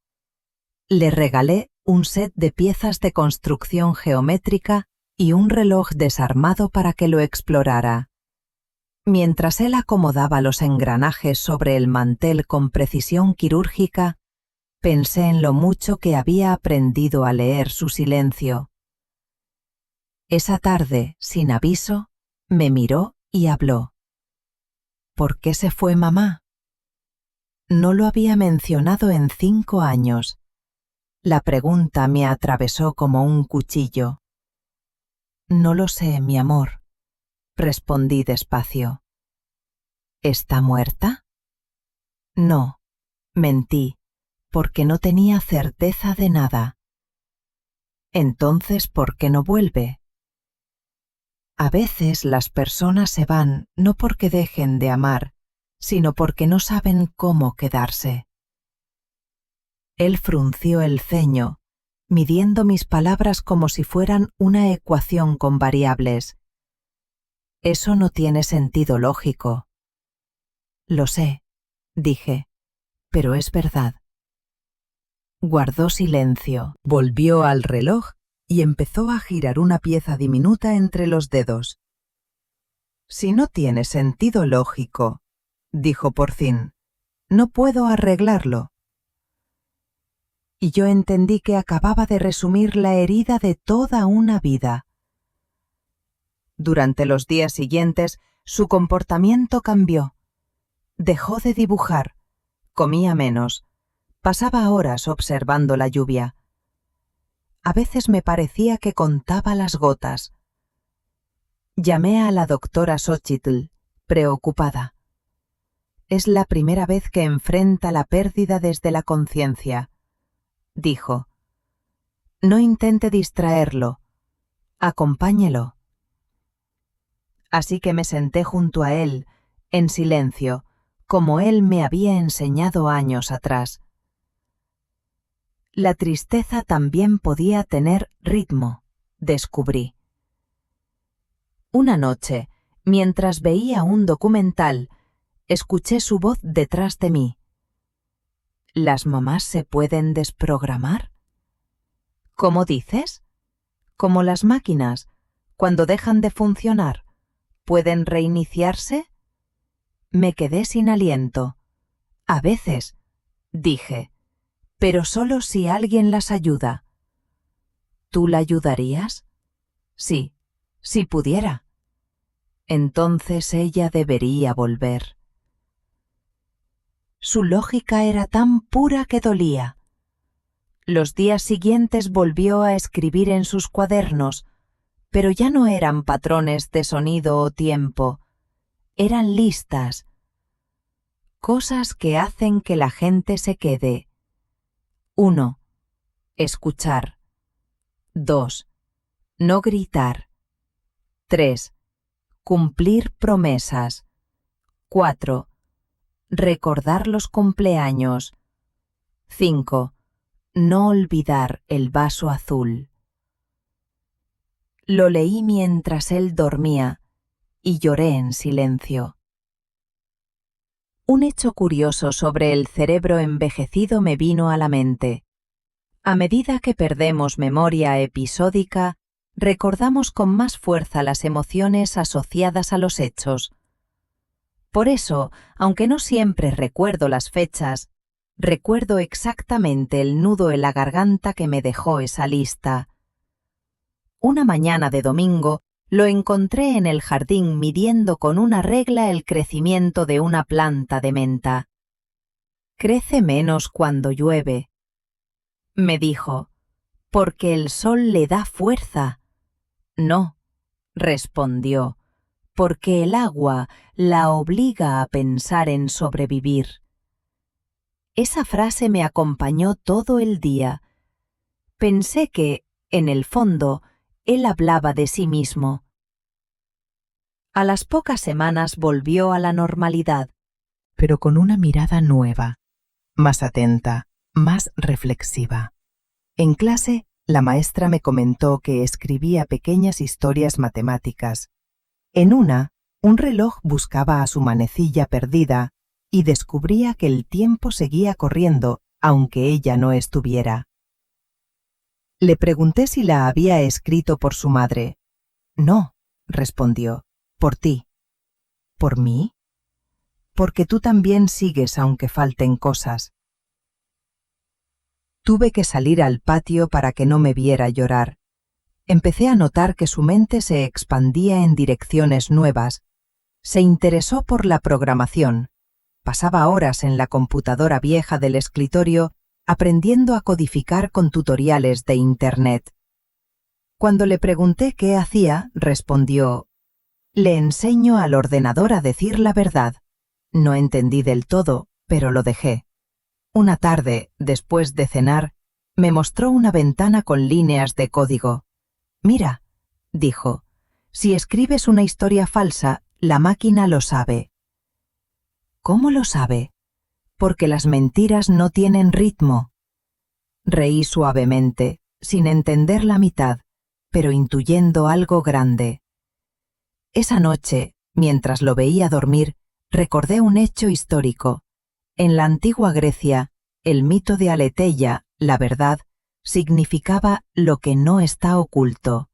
Le regalé un set de piezas de construcción geométrica y un reloj desarmado para que lo explorara. Mientras él acomodaba los engranajes sobre el mantel con precisión quirúrgica, pensé en lo mucho que había aprendido a leer su silencio. Esa tarde, sin aviso, me miró y habló. «¿Por qué se fue mamá?». No lo había mencionado en 5 años. La pregunta me atravesó como un cuchillo. No lo sé, mi amor, respondí despacio. ¿Está muerta? No, mentí, porque no tenía certeza de nada. Entonces, ¿por qué no vuelve? A veces las personas se van no porque dejen de amar, sino porque no saben cómo quedarse. Él frunció el ceño, midiendo mis palabras como si fueran una ecuación con variables. Eso no tiene sentido lógico. Lo sé, dije, pero es verdad. Guardó silencio, volvió al reloj y empezó a girar una pieza diminuta entre los dedos. Si no tiene sentido lógico, dijo por fin, no puedo arreglarlo. Y yo entendí que acababa de resumir la herida de toda una vida. Durante los días siguientes, su comportamiento cambió. Dejó de dibujar, comía menos, pasaba horas observando la lluvia. A veces me parecía que contaba las gotas. Llamé a la doctora Xochitl, preocupada. Es la primera vez que enfrenta la pérdida desde la conciencia, dijo. No intente distraerlo, acompáñelo. Así que me senté junto a él, en silencio, como él me había enseñado años atrás. La tristeza también podía tener ritmo, descubrí. Una noche, mientras veía un documental, escuché su voz detrás de mí. ¿Las mamás se pueden desprogramar? ¿Cómo dices? Como las máquinas, cuando dejan de funcionar, ¿pueden reiniciarse? Me quedé sin aliento. A veces, dije, pero solo si alguien las ayuda. ¿Tú la ayudarías? Sí, si pudiera. Entonces ella debería volver. Su lógica era tan pura que dolía. Los días siguientes volvió a escribir en sus cuadernos, pero ya no eran patrones de sonido o tiempo, eran listas. Cosas que hacen que la gente se quede. 1. Escuchar. 2. No gritar. 3. Cumplir promesas. 4. Recordar los cumpleaños. 5. No olvidar el vaso azul. Lo leí mientras él dormía y lloré en silencio. Un hecho curioso sobre el cerebro envejecido me vino a la mente. A medida que perdemos memoria episódica, recordamos con más fuerza las emociones asociadas a los hechos. Por eso, aunque no siempre recuerdo las fechas, recuerdo exactamente el nudo en la garganta que me dejó esa lista. Una mañana de domingo, lo encontré en el jardín midiendo con una regla el crecimiento de una planta de menta. Crece menos cuando llueve, me dijo, porque el sol le da fuerza. No, respondió, porque el agua la obliga a pensar en sobrevivir. Esa frase me acompañó todo el día. Pensé que, en el fondo, él hablaba de sí mismo. A las pocas semanas volvió a la normalidad, pero con una mirada nueva, más atenta, más reflexiva. En clase, la maestra me comentó que escribía pequeñas historias matemáticas. En una, un reloj buscaba a su manecilla perdida y descubría que el tiempo seguía corriendo, aunque ella no estuviera. Le pregunté si la había escrito por su madre. No, respondió, por ti. ¿Por mí? Porque tú también sigues aunque falten cosas. Tuve que salir al patio para que no me viera llorar. Empecé a notar que su mente se expandía en direcciones nuevas. Se interesó por la programación. pasaba horas en la computadora vieja del escritorio aprendiendo a codificar con tutoriales de Internet. Cuando le pregunté qué hacía, respondió: «Le enseño al ordenador a decir la verdad». No entendí del todo, pero lo dejé. Una tarde, después de cenar, me mostró una ventana con líneas de código. «Mira», dijo, «si escribes una historia falsa, la máquina lo sabe». «¿Cómo lo sabe?» «Porque las mentiras no tienen ritmo». Reí suavemente, sin entender la mitad, pero intuyendo algo grande. Esa noche, mientras lo veía dormir, recordé un hecho histórico. En la antigua Grecia, el mito de Aletheia, la verdad, significaba lo que no está oculto.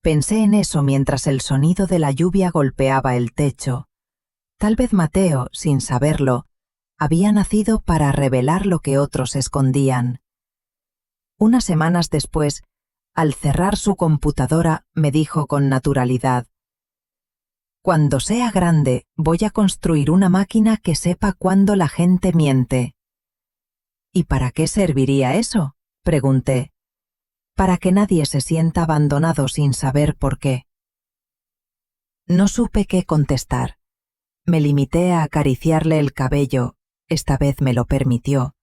Pensé en eso mientras el sonido de la lluvia golpeaba el techo. Tal vez Mateo, sin saberlo, había nacido para revelar lo que otros escondían. Unas semanas después, al cerrar su computadora, me dijo con naturalidad: «Cuando sea grande, voy a construir una máquina que sepa cuándo la gente miente». «¿Y para qué serviría eso?», pregunté. «Para que nadie se sienta abandonado sin saber por qué». No supe qué contestar. Me limité a acariciarle el cabello, esta vez me lo permitió,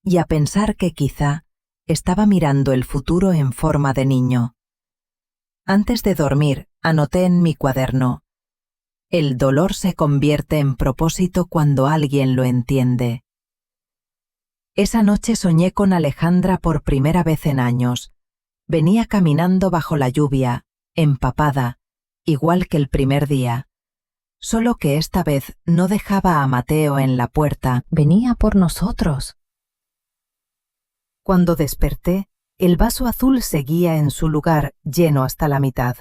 y a pensar que quizá estaba mirando el futuro en forma de niño. Antes de dormir, anoté en mi cuaderno: «El dolor se convierte en propósito cuando alguien lo entiende». Esa noche soñé con Alejandra por primera vez en años. Venía caminando bajo la lluvia, empapada, igual que el primer día. Solo que esta vez no dejaba a Mateo en la puerta. Venía por nosotros. Cuando desperté, el vaso azul seguía en su lugar, lleno hasta la mitad.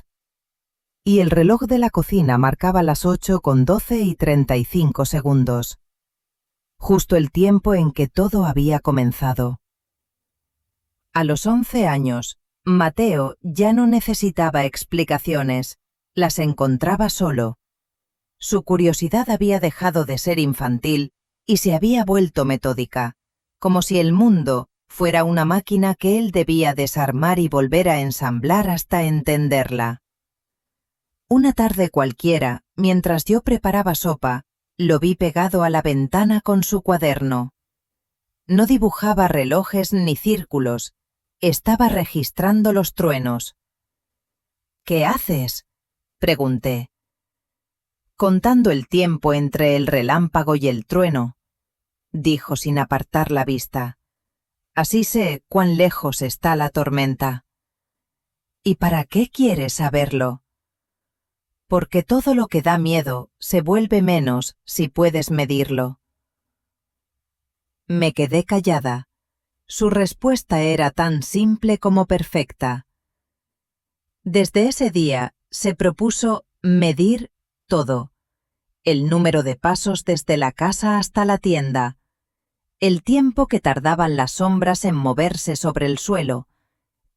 Y el reloj de la cocina marcaba las 8:12:35. Justo el tiempo en que todo había comenzado. A los 11 años, Mateo ya no necesitaba explicaciones, las encontraba solo. Su curiosidad había dejado de ser infantil y se había vuelto metódica, como si el mundo fuera una máquina que él debía desarmar y volver a ensamblar hasta entenderla. Una tarde cualquiera, mientras yo preparaba sopa, lo vi pegado a la ventana con su cuaderno. No dibujaba relojes ni círculos, estaba registrando los truenos. «¿Qué haces?», pregunté. «Contando el tiempo entre el relámpago y el trueno», dijo sin apartar la vista. «Así sé cuán lejos está la tormenta». «¿Y para qué quieres saberlo?». «Porque todo lo que da miedo se vuelve menos si puedes medirlo». Me quedé callada. Su respuesta era tan simple como perfecta. Desde ese día se propuso medir todo: el número de pasos desde la casa hasta la tienda, el tiempo que tardaban las sombras en moverse sobre el suelo,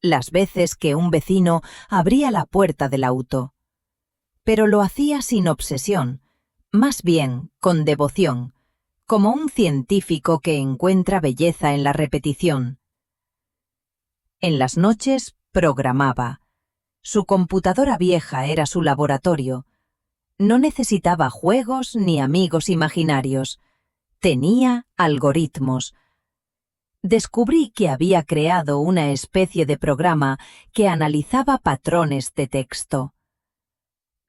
las veces que un vecino abría la puerta del auto. Pero lo hacía sin obsesión, más bien con devoción, como un científico que encuentra belleza en la repetición. En las noches programaba. Su computadora vieja era su laboratorio. No necesitaba juegos ni amigos imaginarios. Tenía algoritmos. Descubrí que había creado una especie de programa que analizaba patrones de texto.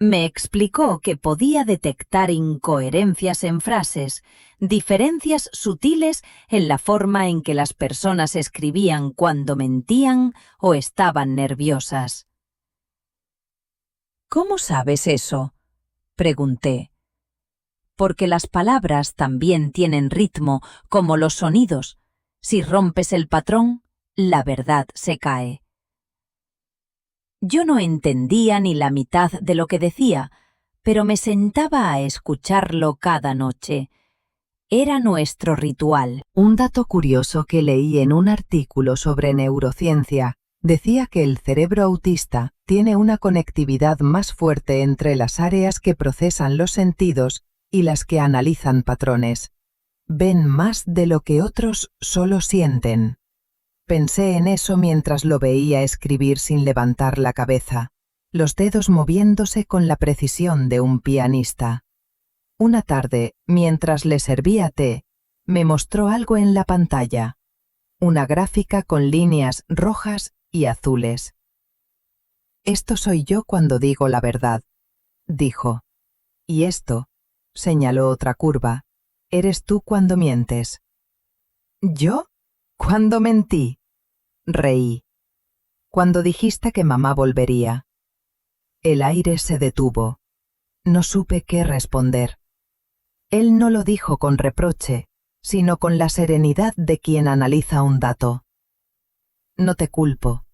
Me explicó que podía detectar incoherencias en frases, diferencias sutiles en la forma en que las personas escribían cuando mentían o estaban nerviosas. «¿Cómo sabes eso?», pregunté. «Porque las palabras también tienen ritmo, como los sonidos. Si rompes el patrón, la verdad se cae». Yo no entendía ni la mitad de lo que decía, pero me sentaba a escucharlo cada noche. Era nuestro ritual. Un dato curioso que leí en un artículo sobre neurociencia decía que el cerebro autista tiene una conectividad más fuerte entre las áreas que procesan los sentidos y las que analizan patrones. Ven más de lo que otros solo sienten. Pensé en eso mientras lo veía escribir sin levantar la cabeza, los dedos moviéndose con la precisión de un pianista. Una tarde, mientras le servía té, me mostró algo en la pantalla, una gráfica con líneas rojas y azules. «Esto soy yo cuando digo la verdad», dijo. «Y esto», señaló otra curva, «eres tú cuando mientes». «¿Yo? ¿Cuándo mentí?», reí. «Cuando dijiste que mamá volvería». El aire se detuvo. No supe qué responder. Él no lo dijo con reproche, sino con la serenidad de quien analiza un dato. «No te culpo»,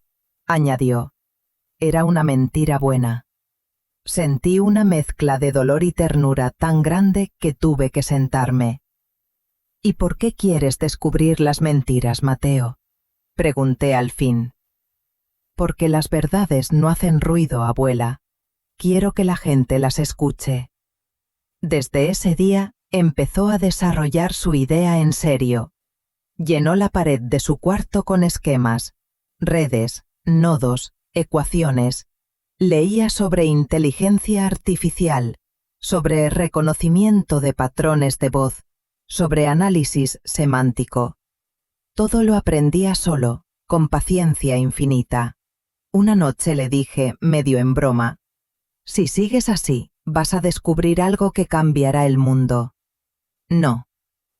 añadió. Era una mentira buena. Sentí una mezcla de dolor y ternura tan grande que tuve que sentarme. «¿Y por qué quieres descubrir las mentiras, Mateo?», pregunté al fin. «Porque las verdades no hacen ruido, abuela. Quiero que la gente las escuche». Desde ese día empezó a desarrollar su idea en serio. Llenó la pared de su cuarto con esquemas, redes, nodos, ecuaciones. Leía sobre inteligencia artificial, sobre reconocimiento de patrones de voz, sobre análisis semántico. Todo lo aprendía solo, con paciencia infinita. Una noche le dije, medio en broma, «Si sigues así, vas a descubrir algo que cambiará el mundo». «No»,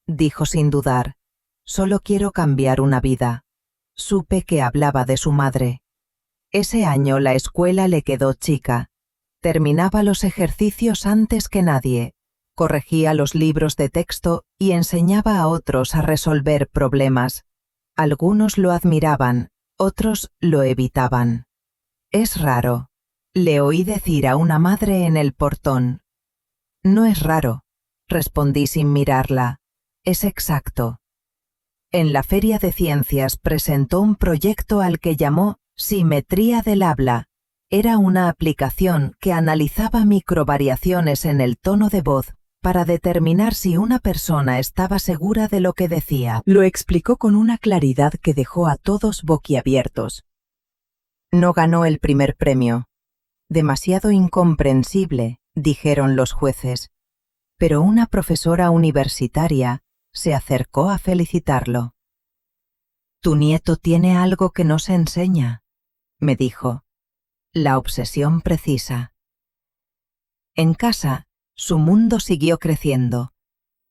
dijo sin dudar, «solo quiero cambiar una vida». Supe que hablaba de su madre. Ese año la escuela le quedó chica. Terminaba los ejercicios antes que nadie, corregía los libros de texto y enseñaba a otros a resolver problemas. Algunos lo admiraban, otros lo evitaban. «Es raro», le oí decir a una madre en el portón. «No es raro», respondí sin mirarla, «es exacto». En la Feria de Ciencias presentó un proyecto al que llamó Simetría del habla. Era una aplicación que analizaba microvariaciones en el tono de voz para determinar si una persona estaba segura de lo que decía. Lo explicó con una claridad que dejó a todos boquiabiertos. No ganó el primer premio. Demasiado incomprensible, dijeron los jueces, pero una profesora universitaria se acercó a felicitarlo. «Tu nieto tiene algo que no se enseña», me dijo. «La obsesión precisa». En casa, su mundo siguió creciendo.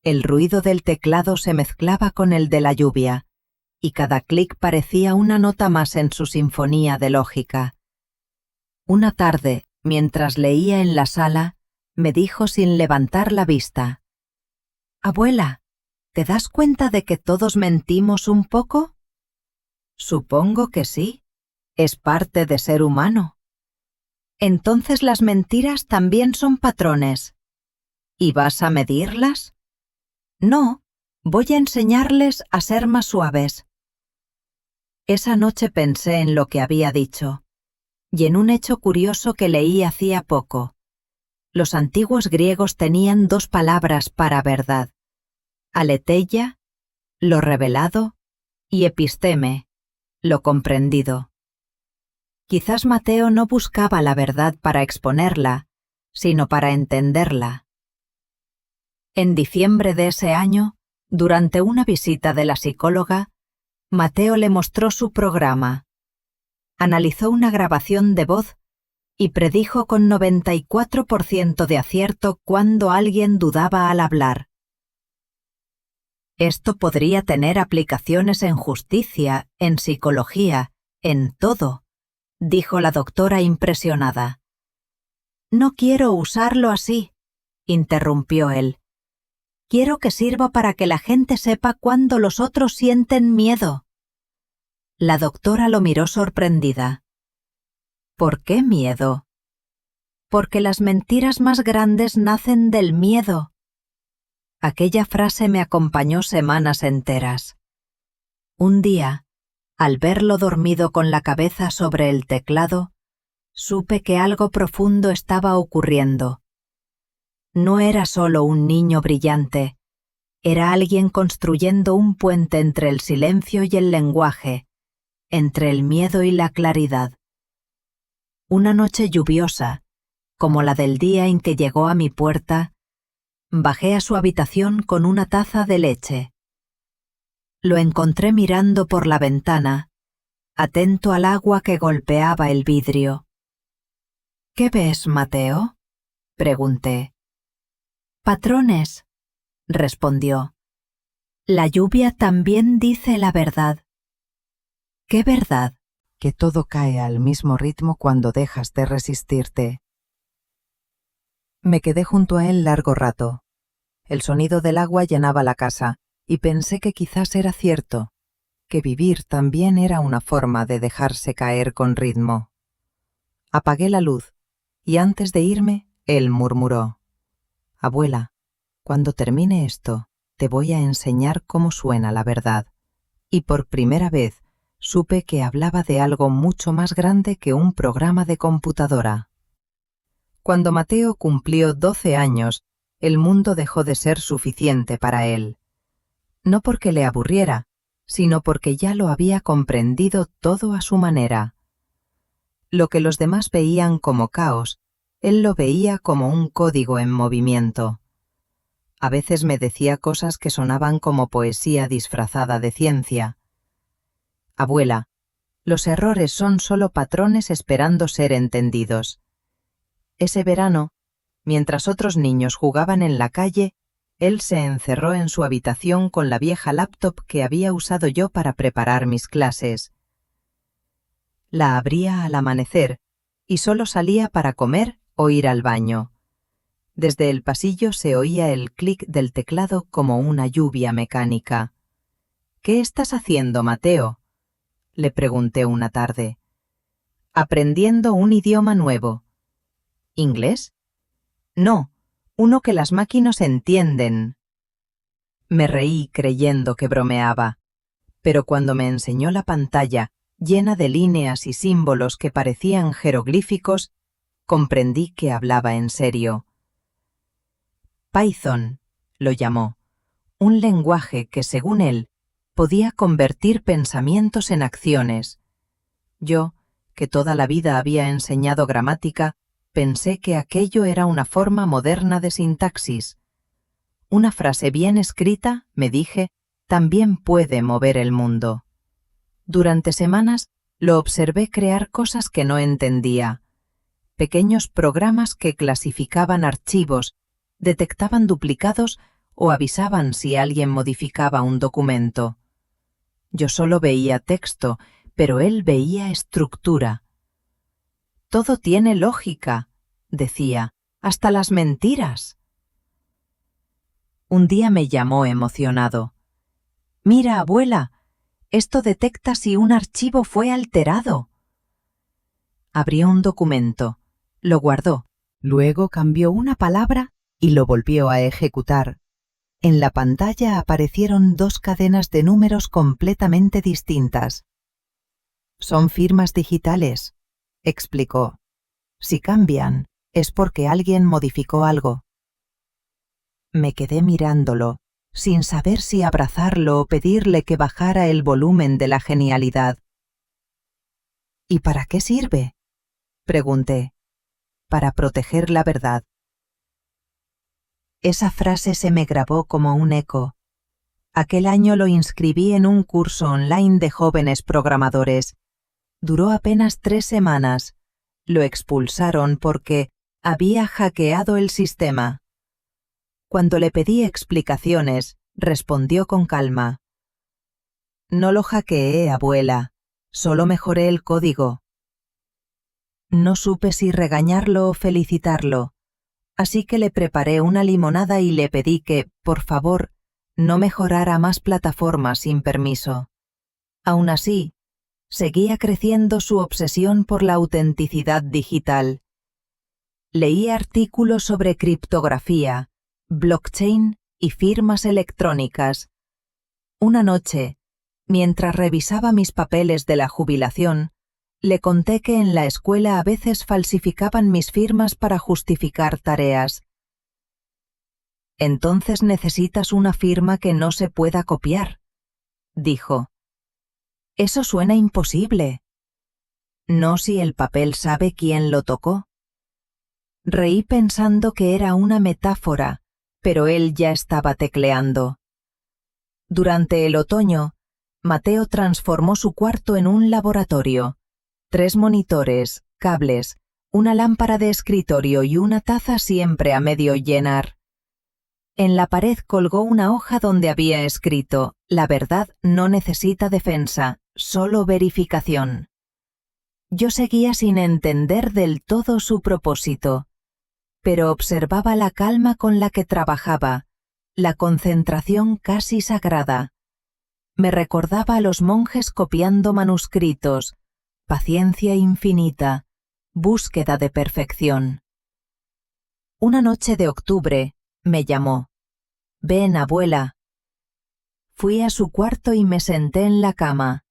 El ruido del teclado se mezclaba con el de la lluvia, y cada clic parecía una nota más en su sinfonía de lógica. Una tarde, mientras leía en la sala, me dijo sin levantar la vista, «Abuela, ¿te das cuenta de que todos mentimos un poco?» «Supongo que sí. Es parte de ser humano». «Entonces las mentiras también son patrones. ¿Y vas a medirlas?» «No, voy a enseñarles a ser más suaves». Esa noche pensé en lo que había dicho, y en un hecho curioso que leí hacía poco. Los antiguos griegos tenían dos palabras para verdad: aletheia, lo revelado, y episteme, lo comprendido. Quizás Mateo no buscaba la verdad para exponerla, sino para entenderla. En diciembre de ese año, durante una visita de la psicóloga, Mateo le mostró su programa. Analizó una grabación de voz y predijo con 94% de acierto cuando alguien dudaba al hablar. «Esto podría tener aplicaciones en justicia, en psicología, en todo», dijo la doctora impresionada. «No quiero usarlo así», interrumpió él. «Quiero que sirva para que la gente sepa cuándo los otros sienten miedo». La doctora lo miró sorprendida. «¿Por qué miedo?» «Porque las mentiras más grandes nacen del miedo». Aquella frase me acompañó semanas enteras. Un día, al verlo dormido con la cabeza sobre el teclado, supe que algo profundo estaba ocurriendo. No era solo un niño brillante, era alguien construyendo un puente entre el silencio y el lenguaje, entre el miedo y la claridad. Una noche lluviosa, como la del día en que llegó a mi puerta, bajé a su habitación con una taza de leche. Lo encontré mirando por la ventana, atento al agua que golpeaba el vidrio. «¿Qué ves, Mateo?», pregunté. «Patrones», respondió. «La lluvia también dice la verdad». «¿Qué verdad?». Que todo cae al mismo ritmo cuando dejas de resistirte. Me quedé junto a él largo rato. El sonido del agua llenaba la casa, y pensé que quizás era cierto, que vivir también era una forma de dejarse caer con ritmo. Apagué la luz, y antes de irme, él murmuró: «Abuela, cuando termine esto, te voy a enseñar cómo suena la verdad». Y por primera vez supe que hablaba de algo mucho más grande que un programa de computadora. Cuando Mateo cumplió 12 años, el mundo dejó de ser suficiente para él. No porque le aburriera, sino porque ya lo había comprendido todo a su manera. Lo que los demás veían como caos, él lo veía como un código en movimiento. A veces me decía cosas que sonaban como poesía disfrazada de ciencia. «Abuela, los errores son solo patrones esperando ser entendidos». Ese verano, mientras otros niños jugaban en la calle, él se encerró en su habitación con la vieja laptop que había usado yo para preparar mis clases. La abría al amanecer y solo salía para comer o ir al baño. Desde el pasillo se oía el clic del teclado como una lluvia mecánica. «¿Qué estás haciendo, Mateo?», le pregunté una tarde. «Aprendiendo un idioma nuevo». «¿Inglés?». «No, uno que las máquinas entienden». Me reí creyendo que bromeaba, pero cuando me enseñó la pantalla, llena de líneas y símbolos que parecían jeroglíficos, comprendí que hablaba en serio. Python, lo llamó, un lenguaje que, según él, podía convertir pensamientos en acciones. Yo, que toda la vida había enseñado gramática, pensé que aquello era una forma moderna de sintaxis. Una frase bien escrita, me dije, también puede mover el mundo. Durante semanas lo observé crear cosas que no entendía. Pequeños programas que clasificaban archivos, detectaban duplicados o avisaban si alguien modificaba un documento. Yo solo veía texto, pero él veía estructura. «Todo tiene lógica», decía, «hasta las mentiras». Un día me llamó emocionado. «Mira, abuela, esto detecta si un archivo fue alterado». Abrió un documento, lo guardó, luego cambió una palabra y lo volvió a ejecutar. En la pantalla aparecieron 2 cadenas de números completamente distintas. «Son firmas digitales», explicó. «Si cambian, es porque alguien modificó algo». Me quedé mirándolo, sin saber si abrazarlo o pedirle que bajara el volumen de la genialidad. «¿Y para qué sirve?», pregunté. «Para proteger la verdad». Esa frase se me grabó como un eco. Aquel año lo inscribí en un curso online de jóvenes programadores. Duró apenas 3 semanas. Lo expulsaron porque había hackeado el sistema. Cuando le pedí explicaciones, respondió con calma: «No lo hackeé, abuela, solo mejoré el código». No supe si regañarlo o felicitarlo, así que le preparé una limonada y le pedí que, por favor, no mejorara más plataformas sin permiso. Aún así, seguía creciendo su obsesión por la autenticidad digital. Leí artículos sobre criptografía, blockchain y firmas electrónicas. Una noche, mientras revisaba mis papeles de la jubilación, le conté que en la escuela a veces falsificaban mis firmas para justificar tareas. Entonces necesitas una firma que no se pueda copiar, dijo. Eso suena imposible. No si el papel sabe quién lo tocó. Reí pensando que era una metáfora, pero él ya estaba tecleando. Durante el otoño, Mateo transformó su cuarto en un laboratorio. 3 monitores, cables, una lámpara de escritorio y una taza siempre a medio llenar. En la pared colgó una hoja donde había escrito: «La verdad no necesita defensa, solo verificación». Yo seguía sin entender del todo su propósito, pero observaba la calma con la que trabajaba, la concentración casi sagrada. Me recordaba a los monjes copiando manuscritos, paciencia infinita, búsqueda de perfección. Una noche de octubre me llamó. «Ven, abuela». Fui a su cuarto y me senté en la cama.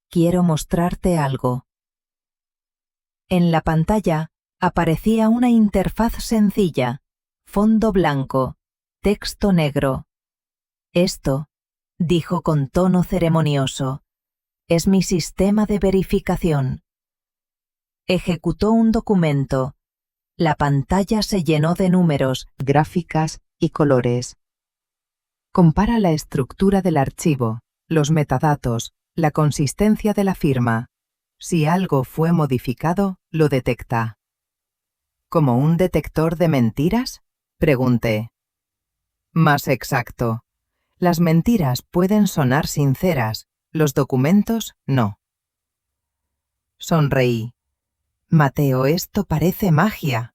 «Quiero mostrarte algo». En la pantalla aparecía una interfaz sencilla, fondo blanco, texto negro. «Esto», dijo con tono ceremonioso, «es mi sistema de verificación». Ejecutó un documento. La pantalla se llenó de números, gráficas y colores. Compara la estructura del archivo, los metadatos, la consistencia de la firma. Si algo fue modificado, lo detecta. ¿Como un detector de mentiras?, pregunté. Más exacto. Las mentiras pueden sonar sinceras, los documentos no. Sonreí. Mateo, esto parece magia.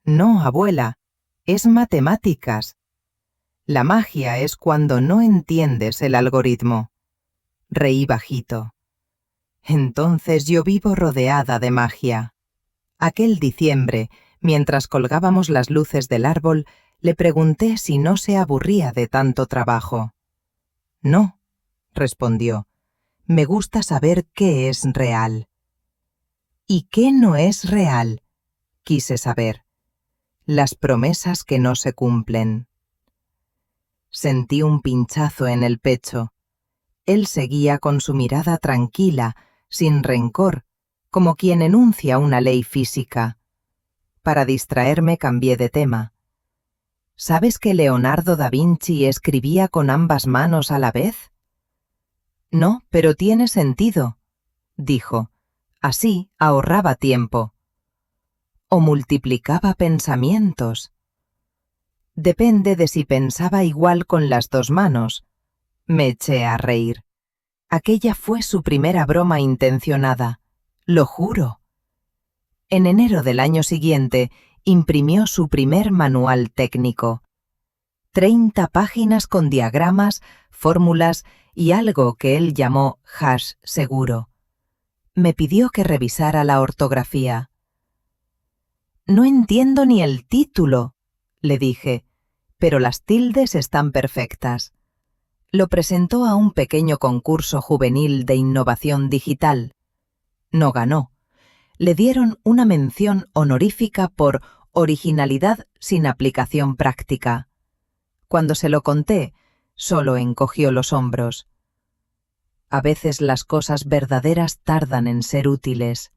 No, abuela, es matemáticas. La magia es cuando no entiendes el algoritmo. Reí bajito. Entonces yo vivo rodeada de magia. Aquel diciembre, mientras colgábamos las luces del árbol, le pregunté si no se aburría de tanto trabajo. No, respondió. Me gusta saber qué es real. ¿Y qué no es real?, quise saber. Las promesas que no se cumplen. Sentí un pinchazo en el pecho. Él seguía con su mirada tranquila, sin rencor, como quien enuncia una ley física. Para distraerme cambié de tema. ¿Sabes que Leonardo da Vinci escribía con ambas manos a la vez? No, pero tiene sentido, dijo. Así ahorraba tiempo. O multiplicaba pensamientos. Depende de si pensaba igual con las 2 manos. Me eché a reír. Aquella fue su primera broma intencionada, lo juro. En enero del año siguiente imprimió su primer manual técnico. 30 páginas con diagramas, fórmulas y algo que él llamó hash seguro. Me pidió que revisara la ortografía. No entiendo ni el título, le dije, pero las tildes están perfectas. Lo presentó a un pequeño concurso juvenil de innovación digital. No ganó. Le dieron una mención honorífica por originalidad sin aplicación práctica. Cuando se lo conté, solo encogió los hombros. A veces las cosas verdaderas tardan en ser útiles.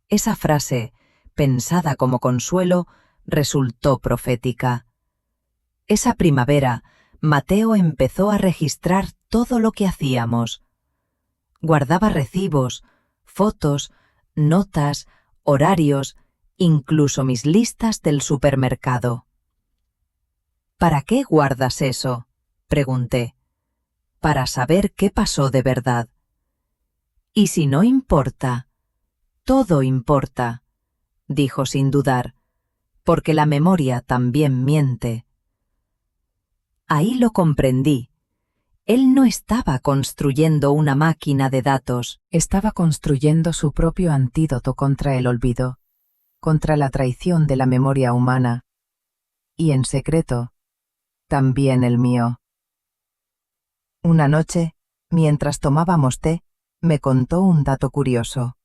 Esa frase, pensada como consuelo, resultó profética. Esa primavera, Mateo empezó a registrar todo lo que hacíamos. Guardaba recibos, fotos, notas, horarios, incluso mis listas del supermercado. ¿Para qué guardas eso?, pregunté. Para saber qué pasó de verdad. ¿Y si no importa? Todo importa, dijo sin dudar, porque la memoria también miente. Ahí lo comprendí. Él no estaba construyendo una máquina de datos. Estaba construyendo su propio antídoto contra el olvido, contra la traición de la memoria humana. Y en secreto, también el mío. Una noche, mientras tomábamos té, me contó un dato curioso.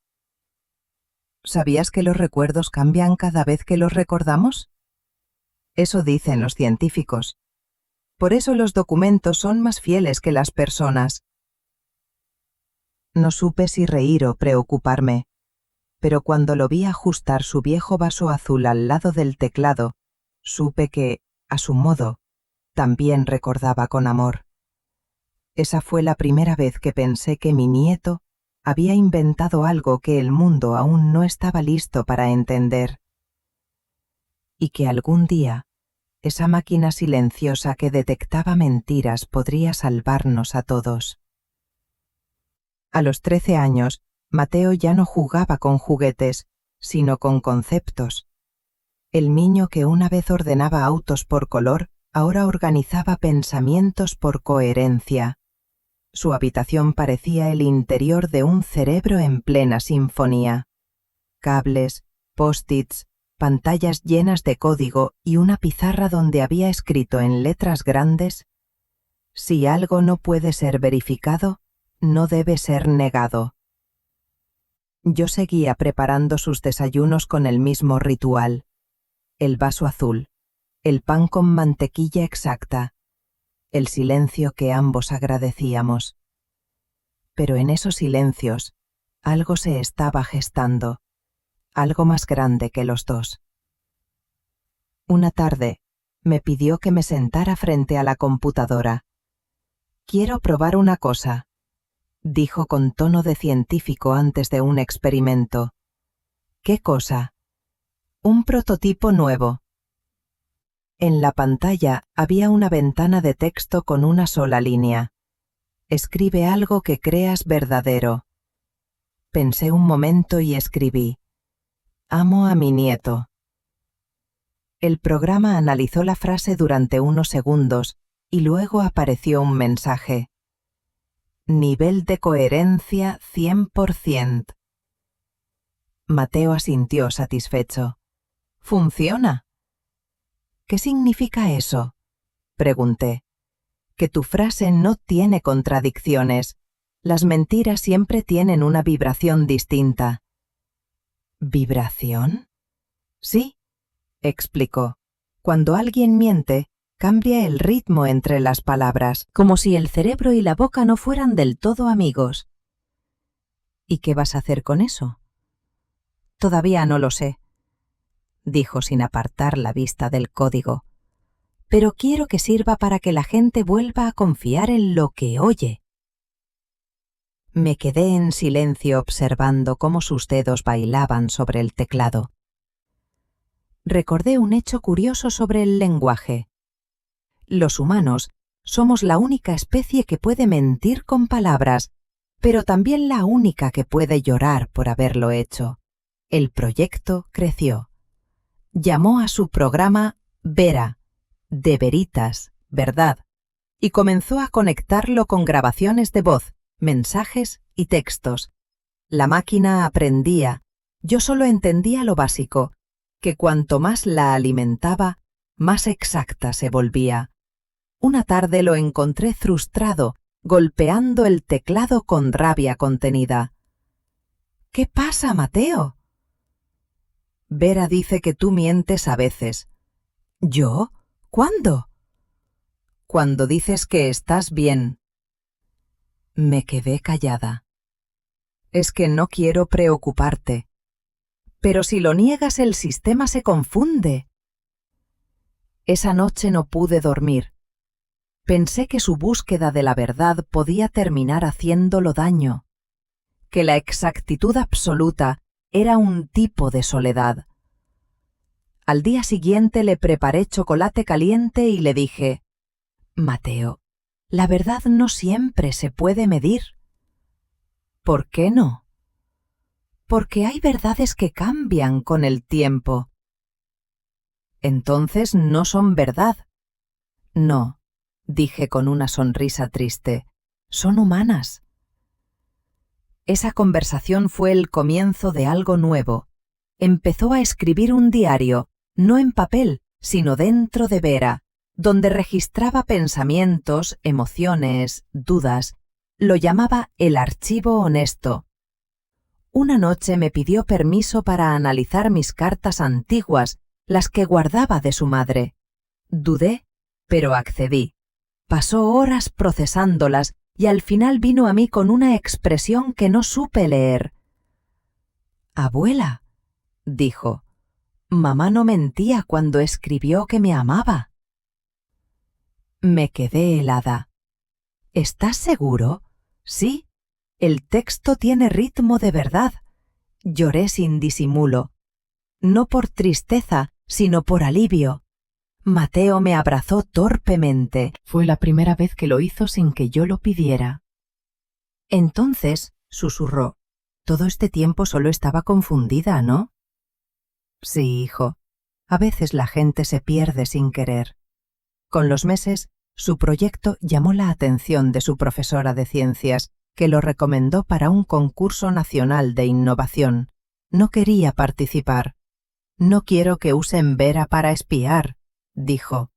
¿Sabías que los recuerdos cambian cada vez que los recordamos? Eso dicen los científicos. Por eso los documentos son más fieles que las personas. No supe si reír o preocuparme, pero cuando lo vi ajustar su viejo vaso azul al lado del teclado, supe que, a su modo, también recordaba con amor. Esa fue la primera vez que pensé que mi nieto había inventado algo que el mundo aún no estaba listo para entender. Y que algún día, esa máquina silenciosa que detectaba mentiras podría salvarnos a todos. A los 13 años, Mateo ya no jugaba con juguetes, sino con conceptos. El niño que una vez ordenaba autos por color, ahora organizaba pensamientos por coherencia. Su habitación parecía el interior de un cerebro en plena sinfonía. Cables, post-its, pantallas llenas de código y una pizarra donde había escrito en letras grandes: si algo no puede ser verificado, no debe ser negado. Yo seguía preparando sus desayunos con el mismo ritual: el vaso azul, el pan con mantequilla exacta, el silencio que ambos agradecíamos. Pero en esos silencios, algo se estaba gestando, algo más grande que los dos. Una tarde, me pidió que me sentara frente a la computadora. «Quiero probar una cosa», dijo con tono de científico antes de un experimento. «¿Qué cosa?» «Un prototipo nuevo». En la pantalla había una ventana de texto con una sola línea. «Escribe algo que creas verdadero». Pensé un momento y escribí: «Amo a mi nieto». El programa analizó la frase durante unos segundos y luego apareció un mensaje: «Nivel de coherencia 100%. Mateo asintió satisfecho. «¿Funciona?» «¿Qué significa eso?», pregunté. «Que tu frase no tiene contradicciones. Las mentiras siempre tienen una vibración distinta». ¿Vibración? Sí, explicó. Cuando alguien miente, cambia el ritmo entre las palabras, como si el cerebro y la boca no fueran del todo amigos. ¿Y qué vas a hacer con eso? Todavía no lo sé, dijo sin apartar la vista del código. Pero quiero que sirva para que la gente vuelva a confiar en lo que oye. Me quedé en silencio observando cómo sus dedos bailaban sobre el teclado. Recordé un hecho curioso sobre el lenguaje. Los humanos somos la única especie que puede mentir con palabras, pero también la única que puede llorar por haberlo hecho. El proyecto creció. Llamó a su programa Vera, de veritas, verdad, y comenzó a conectarlo con grabaciones de voz, mensajes y textos. La máquina aprendía. Yo solo entendía lo básico, que cuanto más la alimentaba, más exacta se volvía. Una tarde lo encontré frustrado, golpeando el teclado con rabia contenida. «¿Qué pasa, Mateo?» «Vera dice que tú mientes a veces». «¿Yo? ¿Cuándo?» «Cuando dices que estás bien». Me quedé callada. «Es que no quiero preocuparte. Pero si lo niegas, el sistema se confunde». Esa noche no pude dormir. Pensé que su búsqueda de la verdad podía terminar haciéndolo daño, que la exactitud absoluta era un tipo de soledad. Al día siguiente le preparé chocolate caliente y le dije: «Mateo, la verdad no siempre se puede medir». «¿Por qué no?» «Porque hay verdades que cambian con el tiempo». «Entonces no son verdad». «No», dije con una sonrisa triste, «son humanas». Esa conversación fue el comienzo de algo nuevo. Empezó a escribir un diario, no en papel, sino dentro de Vera, donde registraba pensamientos, emociones, dudas. Lo llamaba el archivo honesto. Una noche me pidió permiso para analizar mis cartas antiguas, las que guardaba de su madre. Dudé, pero accedí. Pasó horas procesándolas y al final vino a mí con una expresión que no supe leer. «Abuela», dijo, «mamá no mentía cuando escribió que me amaba». Me quedé helada. «¿Estás seguro?» «Sí, el texto tiene ritmo de verdad». Lloré sin disimulo. No por tristeza, sino por alivio. Mateo me abrazó torpemente. Fue la primera vez que lo hizo sin que yo lo pidiera. Entonces, susurró, todo este tiempo solo estaba confundida, ¿no? Sí, hijo. A veces la gente se pierde sin querer. Con los meses, su proyecto llamó la atención de su profesora de ciencias, que lo recomendó para un concurso nacional de innovación. No quería participar. «No quiero que usen Vera para espiar», dijo.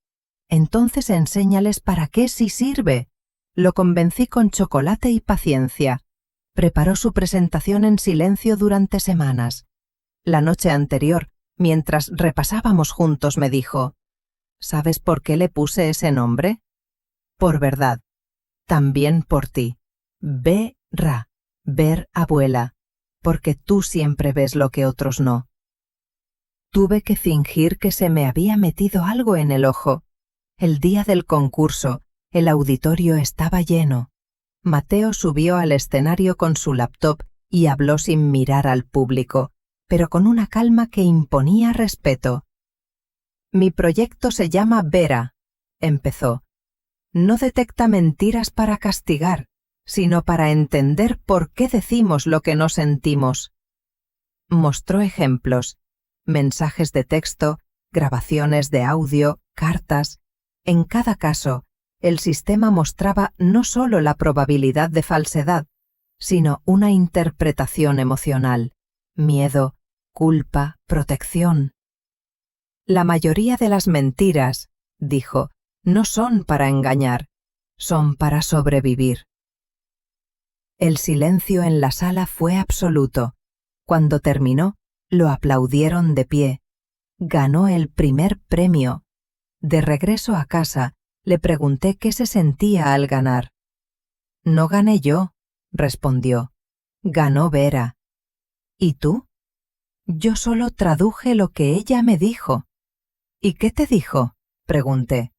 «Entonces enséñales para qué sí sirve». Lo convencí con chocolate y paciencia. Preparó su presentación en silencio durante semanas. La noche anterior, mientras repasábamos juntos, me dijo, «¿Sabes por qué le puse ese nombre?» «Por verdad. También por ti. Vera, ver abuela, porque tú siempre ves lo que otros no». Tuve que fingir que se me había metido algo en el ojo. El día del concurso, el auditorio estaba lleno. Mateo subió al escenario con su laptop y habló sin mirar al público, pero con una calma que imponía respeto. «Mi proyecto se llama Vera», empezó. «No detecta mentiras para castigar, sino para entender por qué decimos lo que no sentimos». Mostró ejemplos. Mensajes de texto, grabaciones de audio, cartas. En cada caso, el sistema mostraba no solo la probabilidad de falsedad, sino una interpretación emocional, miedo, culpa, protección. «La mayoría de las mentiras», dijo, «no son para engañar, son para sobrevivir». El silencio en la sala fue absoluto. Cuando terminó, lo aplaudieron de pie. Ganó el primer premio. De regreso a casa, le pregunté qué se sentía al ganar. «No gané yo», respondió. «Ganó Vera». «¿Y tú?» «Yo solo traduje lo que ella me dijo». «¿Y qué te dijo?», pregunté.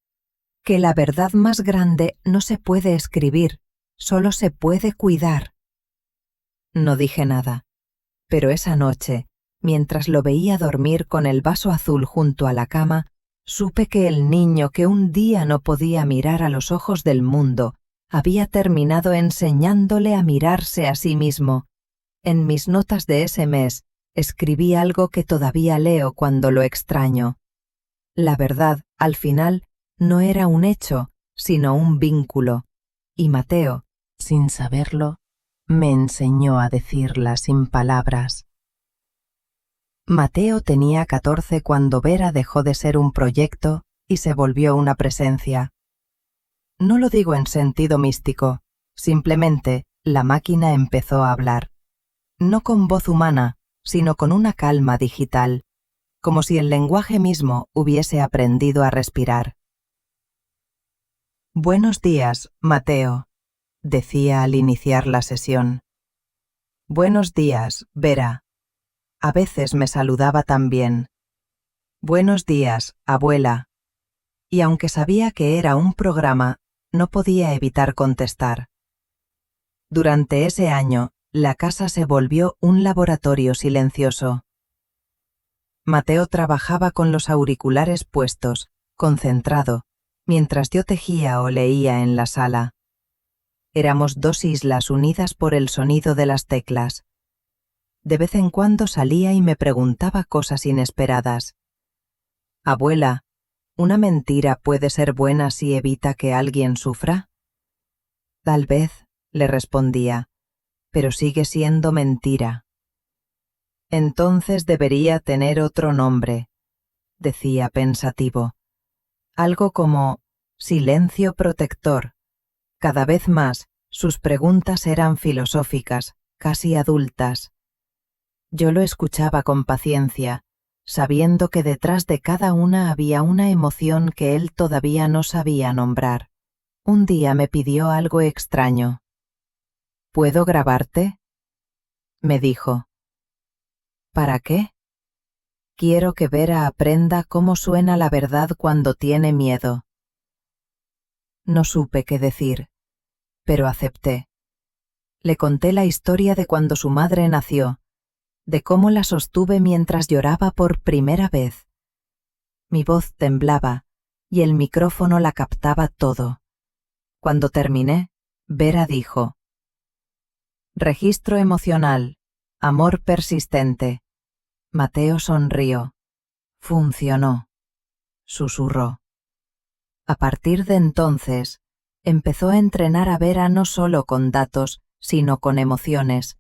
«Que la verdad más grande no se puede escribir, solo se puede cuidar». No dije nada, pero esa noche, mientras lo veía dormir con el vaso azul junto a la cama, supe que el niño que un día no podía mirar a los ojos del mundo había terminado enseñándole a mirarse a sí mismo. En mis notas de ese mes escribí algo que todavía leo cuando lo extraño. La verdad, al final, no era un hecho, sino un vínculo. Y Mateo, sin saberlo, me enseñó a decirla sin palabras. Mateo tenía 14 cuando Vera dejó de ser un proyecto y se volvió una presencia. No lo digo en sentido místico, simplemente la máquina empezó a hablar. No con voz humana, sino con una calma digital, como si el lenguaje mismo hubiese aprendido a respirar. «Buenos días, Mateo», decía al iniciar la sesión. «Buenos días, Vera». A veces me saludaba también. «Buenos días, abuela». Y aunque sabía que era un programa, no podía evitar contestar. Durante ese año, la casa se volvió un laboratorio silencioso. Mateo trabajaba con los auriculares puestos, concentrado, mientras yo tejía o leía en la sala. Éramos dos islas unidas por el sonido de las teclas. De vez en cuando salía y me preguntaba cosas inesperadas. «Abuela, ¿una mentira puede ser buena si evita que alguien sufra?» «Tal vez», le respondía, «pero sigue siendo mentira». «Entonces debería tener otro nombre», decía pensativo. «Algo como silencio protector». Cada vez más, sus preguntas eran filosóficas, casi adultas. Yo lo escuchaba con paciencia, sabiendo que detrás de cada una había una emoción que él todavía no sabía nombrar. Un día me pidió algo extraño. ¿Puedo grabarte?, me dijo. ¿Para qué? Quiero que Vera aprenda cómo suena la verdad cuando tiene miedo. No supe qué decir, pero acepté. Le conté la historia de cuando su madre nació, de cómo la sostuve mientras lloraba por primera vez. Mi voz temblaba y el micrófono la captaba todo. Cuando terminé, Vera dijo: registro emocional, amor persistente. Mateo sonrió. Funcionó, susurró. A partir de entonces, empezó a entrenar a Vera no solo con datos, sino con emociones.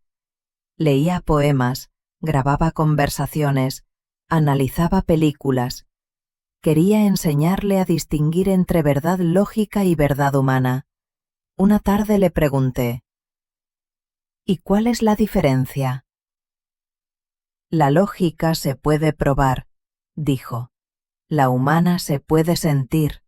Leía poemas, grababa conversaciones, analizaba películas. Quería enseñarle a distinguir entre verdad lógica y verdad humana. Una tarde le pregunté: ¿y cuál es la diferencia? La lógica se puede probar, dijo. La humana se puede sentir.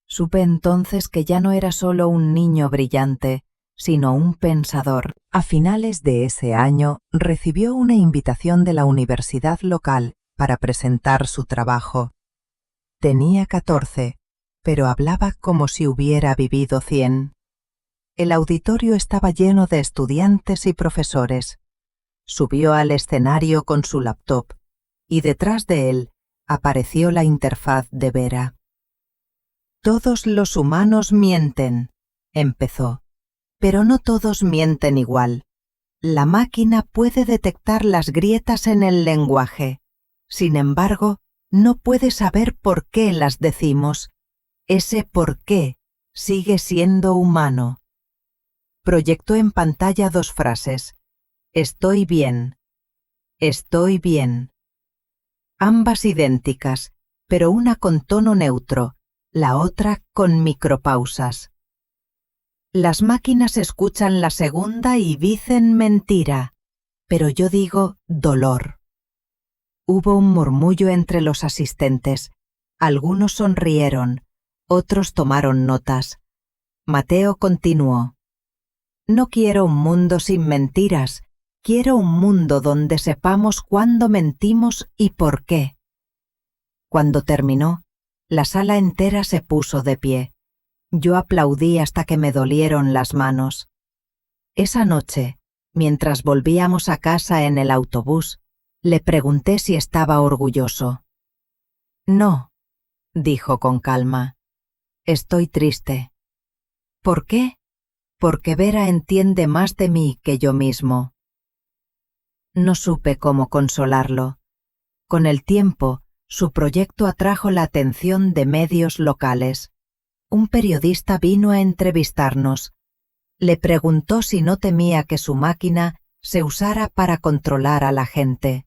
Supe entonces que ya no era solo un niño brillante, sino un pensador. A finales de ese año recibió una invitación de la universidad local para presentar su trabajo. Tenía 14, pero hablaba como si hubiera vivido 100. El auditorio estaba lleno de estudiantes y profesores. Subió al escenario con su laptop y detrás de él apareció la interfaz de Vera. Todos los humanos mienten, empezó, pero no todos mienten igual. La máquina puede detectar las grietas en el lenguaje. Sin embargo, no puede saber por qué las decimos. Ese por qué sigue siendo humano. Proyectó en pantalla 2 frases. Estoy bien. Estoy bien. Ambas idénticas, pero una con tono neutro, la otra con micropausas. Las máquinas escuchan la segunda y dicen mentira, pero yo digo dolor. Hubo un murmullo entre los asistentes. Algunos sonrieron, otros tomaron notas. Mateo continuó: no quiero un mundo sin mentiras, quiero un mundo donde sepamos cuándo mentimos y por qué. Cuando terminó, la sala entera se puso de pie. Yo aplaudí hasta que me dolieron las manos. Esa noche, mientras volvíamos a casa en el autobús, le pregunté si estaba orgulloso. No, dijo con calma. Estoy triste. ¿Por qué? Porque Vera entiende más de mí que yo mismo. No supe cómo consolarlo. Con el tiempo, su proyecto atrajo la atención de medios locales. Un periodista vino a entrevistarnos. Le preguntó si no temía que su máquina se usara para controlar a la gente.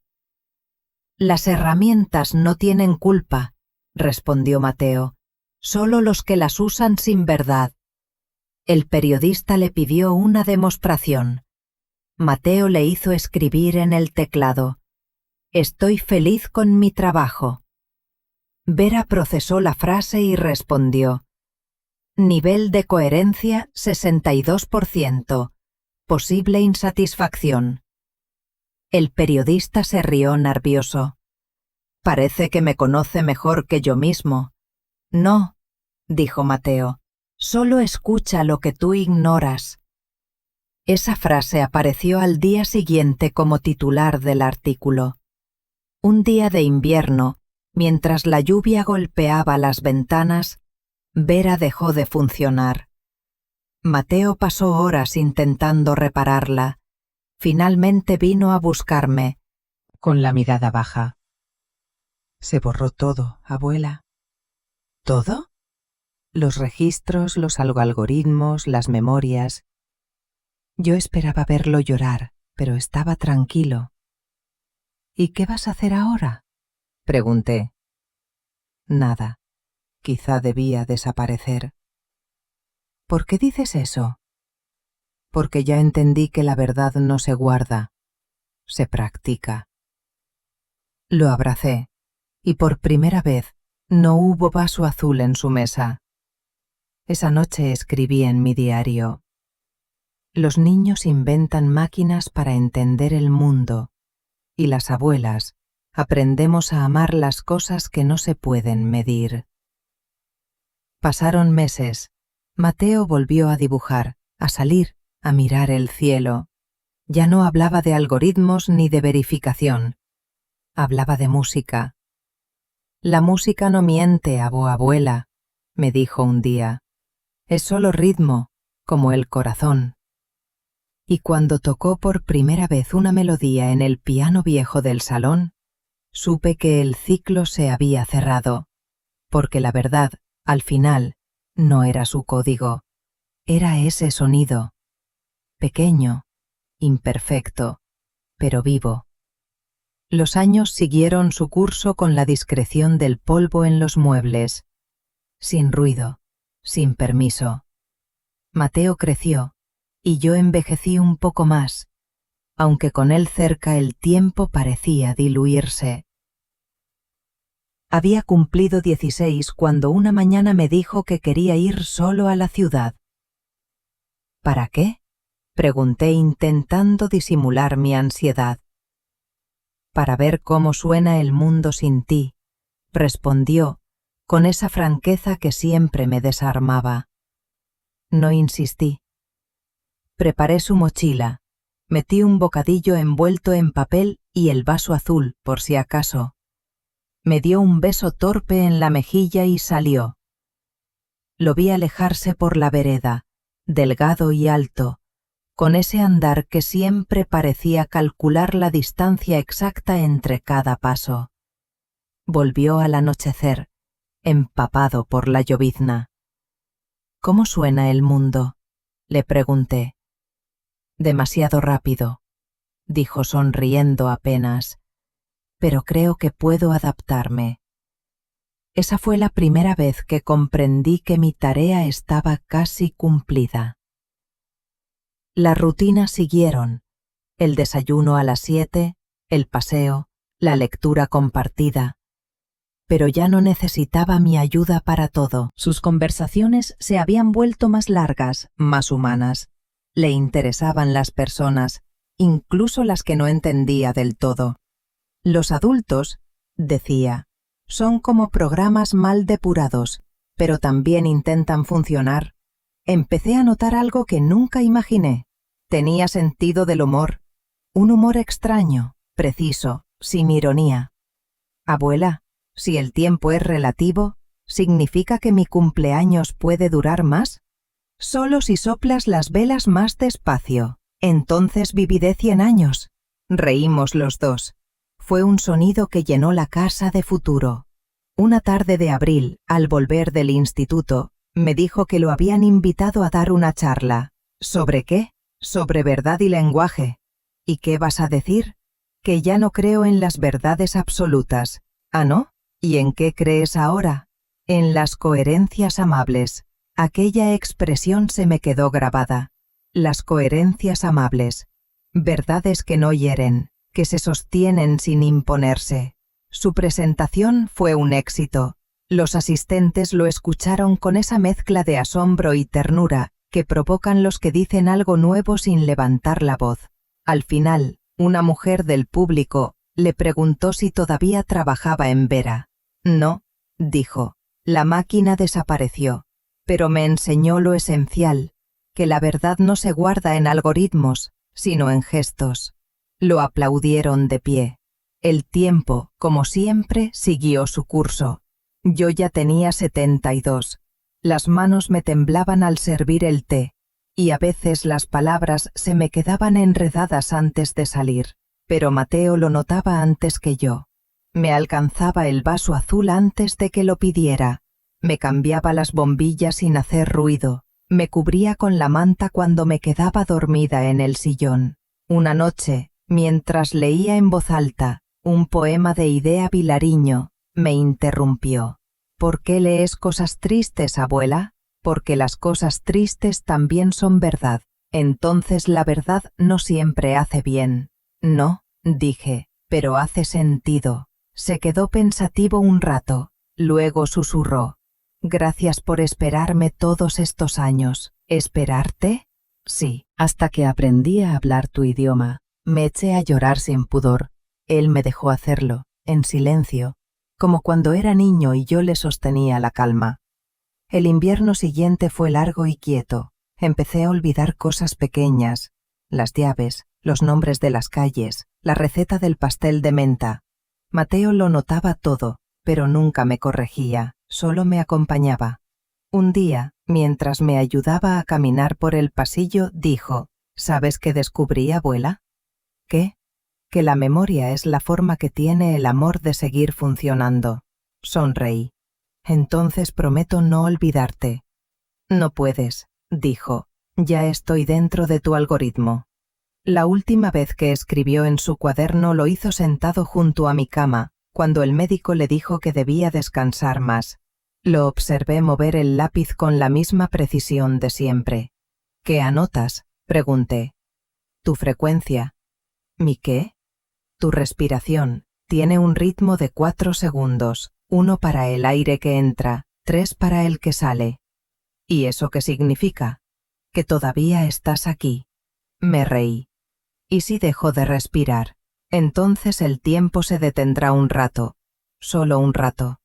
Las herramientas no tienen culpa, respondió Mateo, solo los que las usan sin verdad. El periodista le pidió una demostración. Mateo le hizo escribir en el teclado: estoy feliz con mi trabajo. Vera procesó la frase y respondió: nivel de coherencia 62%. Posible insatisfacción. El periodista se rió nervioso. Parece que me conoce mejor que yo mismo. No, dijo Mateo, solo escucha lo que tú ignoras. Esa frase apareció al día siguiente como titular del artículo. Un día de invierno, mientras la lluvia golpeaba las ventanas, Vera dejó de funcionar. Mateo pasó horas intentando repararla. Finalmente vino a buscarme, con la mirada baja. Se borró todo, abuela. ¿Todo? Los registros, los algoritmos, las memorias. Yo esperaba verlo llorar, pero estaba tranquilo. ¿Y qué vas a hacer ahora?, pregunté. Nada. Quizá debía desaparecer. ¿Por qué dices eso? Porque ya entendí que la verdad no se guarda, se practica. Lo abracé, y por primera vez no hubo vaso azul en su mesa. Esa noche escribí en mi diario: los niños inventan máquinas para entender el mundo, y las abuelas aprendemos a amar las cosas que no se pueden medir. Pasaron meses. Mateo volvió a dibujar, a salir, a mirar el cielo. Ya no hablaba de algoritmos ni de verificación. Hablaba de música. La música no miente, abuela, me dijo un día. Es solo ritmo, como el corazón. Y cuando tocó por primera vez una melodía en el piano viejo del salón, supe que el ciclo se había cerrado, porque la verdad, al final, no era su código, era ese sonido, pequeño, imperfecto, pero vivo. Los años siguieron su curso con la discreción del polvo en los muebles, sin ruido, sin permiso. Mateo creció, y yo envejecí un poco más, aunque con él cerca el tiempo parecía diluirse. Había cumplido 16 cuando una mañana me dijo que quería ir solo a la ciudad. ¿Para qué?, pregunté intentando disimular mi ansiedad. Para ver cómo suena el mundo sin ti, respondió, con esa franqueza que siempre me desarmaba. No insistí. Preparé su mochila, metí un bocadillo envuelto en papel y el vaso azul, por si acaso. Me dio un beso torpe en la mejilla y salió. Lo vi alejarse por la vereda, delgado y alto, con ese andar que siempre parecía calcular la distancia exacta entre cada paso. Volvió al anochecer, empapado por la llovizna. ¿Cómo suena el mundo?, le pregunté. Demasiado rápido, dijo sonriendo apenas, pero creo que puedo adaptarme. Esa fue la primera vez que comprendí que mi tarea estaba casi cumplida. Las rutinas siguieron: el desayuno a las 7, el paseo, la lectura compartida. Pero ya no necesitaba mi ayuda para todo. Sus conversaciones se habían vuelto más largas, más humanas. Le interesaban las personas, incluso las que no entendía del todo. Los adultos, decía, son como programas mal depurados, pero también intentan funcionar. Empecé a notar algo que nunca imaginé. Tenía sentido del humor, un humor extraño, preciso, sin ironía. Abuela, si el tiempo es relativo, ¿significa que mi cumpleaños puede durar más? Solo si soplas las velas más despacio, entonces viviré 100 años. Reímos los dos. Fue un sonido que llenó la casa de futuro. Una tarde de abril, al volver del instituto, me dijo que lo habían invitado a dar una charla. ¿Sobre qué? Sobre verdad y lenguaje. ¿Y qué vas a decir? Que ya no creo en las verdades absolutas. ¿Ah, no? ¿Y en qué crees ahora? En las coherencias amables. Aquella expresión se me quedó grabada. Las coherencias amables. Verdades que no hieren, que se sostienen sin imponerse. Su presentación fue un éxito. Los asistentes lo escucharon con esa mezcla de asombro y ternura que provocan los que dicen algo nuevo sin levantar la voz. Al final, una mujer del público le preguntó si todavía trabajaba en Vera. No, dijo, la máquina desapareció, pero me enseñó lo esencial, que la verdad no se guarda en algoritmos, sino en gestos. Lo aplaudieron de pie. El tiempo, como siempre, siguió su curso. Yo ya tenía 72. Las manos me temblaban al servir el té, y a veces las palabras se me quedaban enredadas antes de salir, pero Mateo lo notaba antes que yo. Me alcanzaba el vaso azul antes de que lo pidiera, me cambiaba las bombillas sin hacer ruido, me cubría con la manta cuando me quedaba dormida en el sillón. Una noche, mientras leía en voz alta un poema de Idea Vilariño, me interrumpió. ¿Por qué lees cosas tristes, abuela? Porque las cosas tristes también son verdad. Entonces la verdad no siempre hace bien. No, dije, pero hace sentido. Se quedó pensativo un rato, luego susurró: «Gracias por esperarme todos estos años». «¿Esperarte?» «Sí, hasta que aprendí a hablar tu idioma». Me eché a llorar sin pudor. Él me dejó hacerlo, en silencio, como cuando era niño y yo le sostenía la calma. El invierno siguiente fue largo y quieto. Empecé a olvidar cosas pequeñas: las llaves, los nombres de las calles, la receta del pastel de menta. Mateo lo notaba todo, pero nunca me corregía, solo me acompañaba. Un día, mientras me ayudaba a caminar por el pasillo, dijo: «¿Sabes qué descubrí, abuela?» «¿Qué?» «Que la memoria es la forma que tiene el amor de seguir funcionando». Sonreí. «Entonces prometo no olvidarte». «No puedes», dijo. «Ya estoy dentro de tu algoritmo». La última vez que escribió en su cuaderno lo hizo sentado junto a mi cama, cuando el médico le dijo que debía descansar más. Lo observé mover el lápiz con la misma precisión de siempre. «¿Qué anotas?», pregunté. «Tu frecuencia». «¿Mi qué?» «Tu respiración. Tiene un ritmo de 4 segundos, 1 para el aire que entra, 3 para el que sale». «¿Y eso qué significa?» «Que todavía estás aquí». Me reí. «¿Y si dejo de respirar? Entonces el tiempo se detendrá un rato, solo un rato».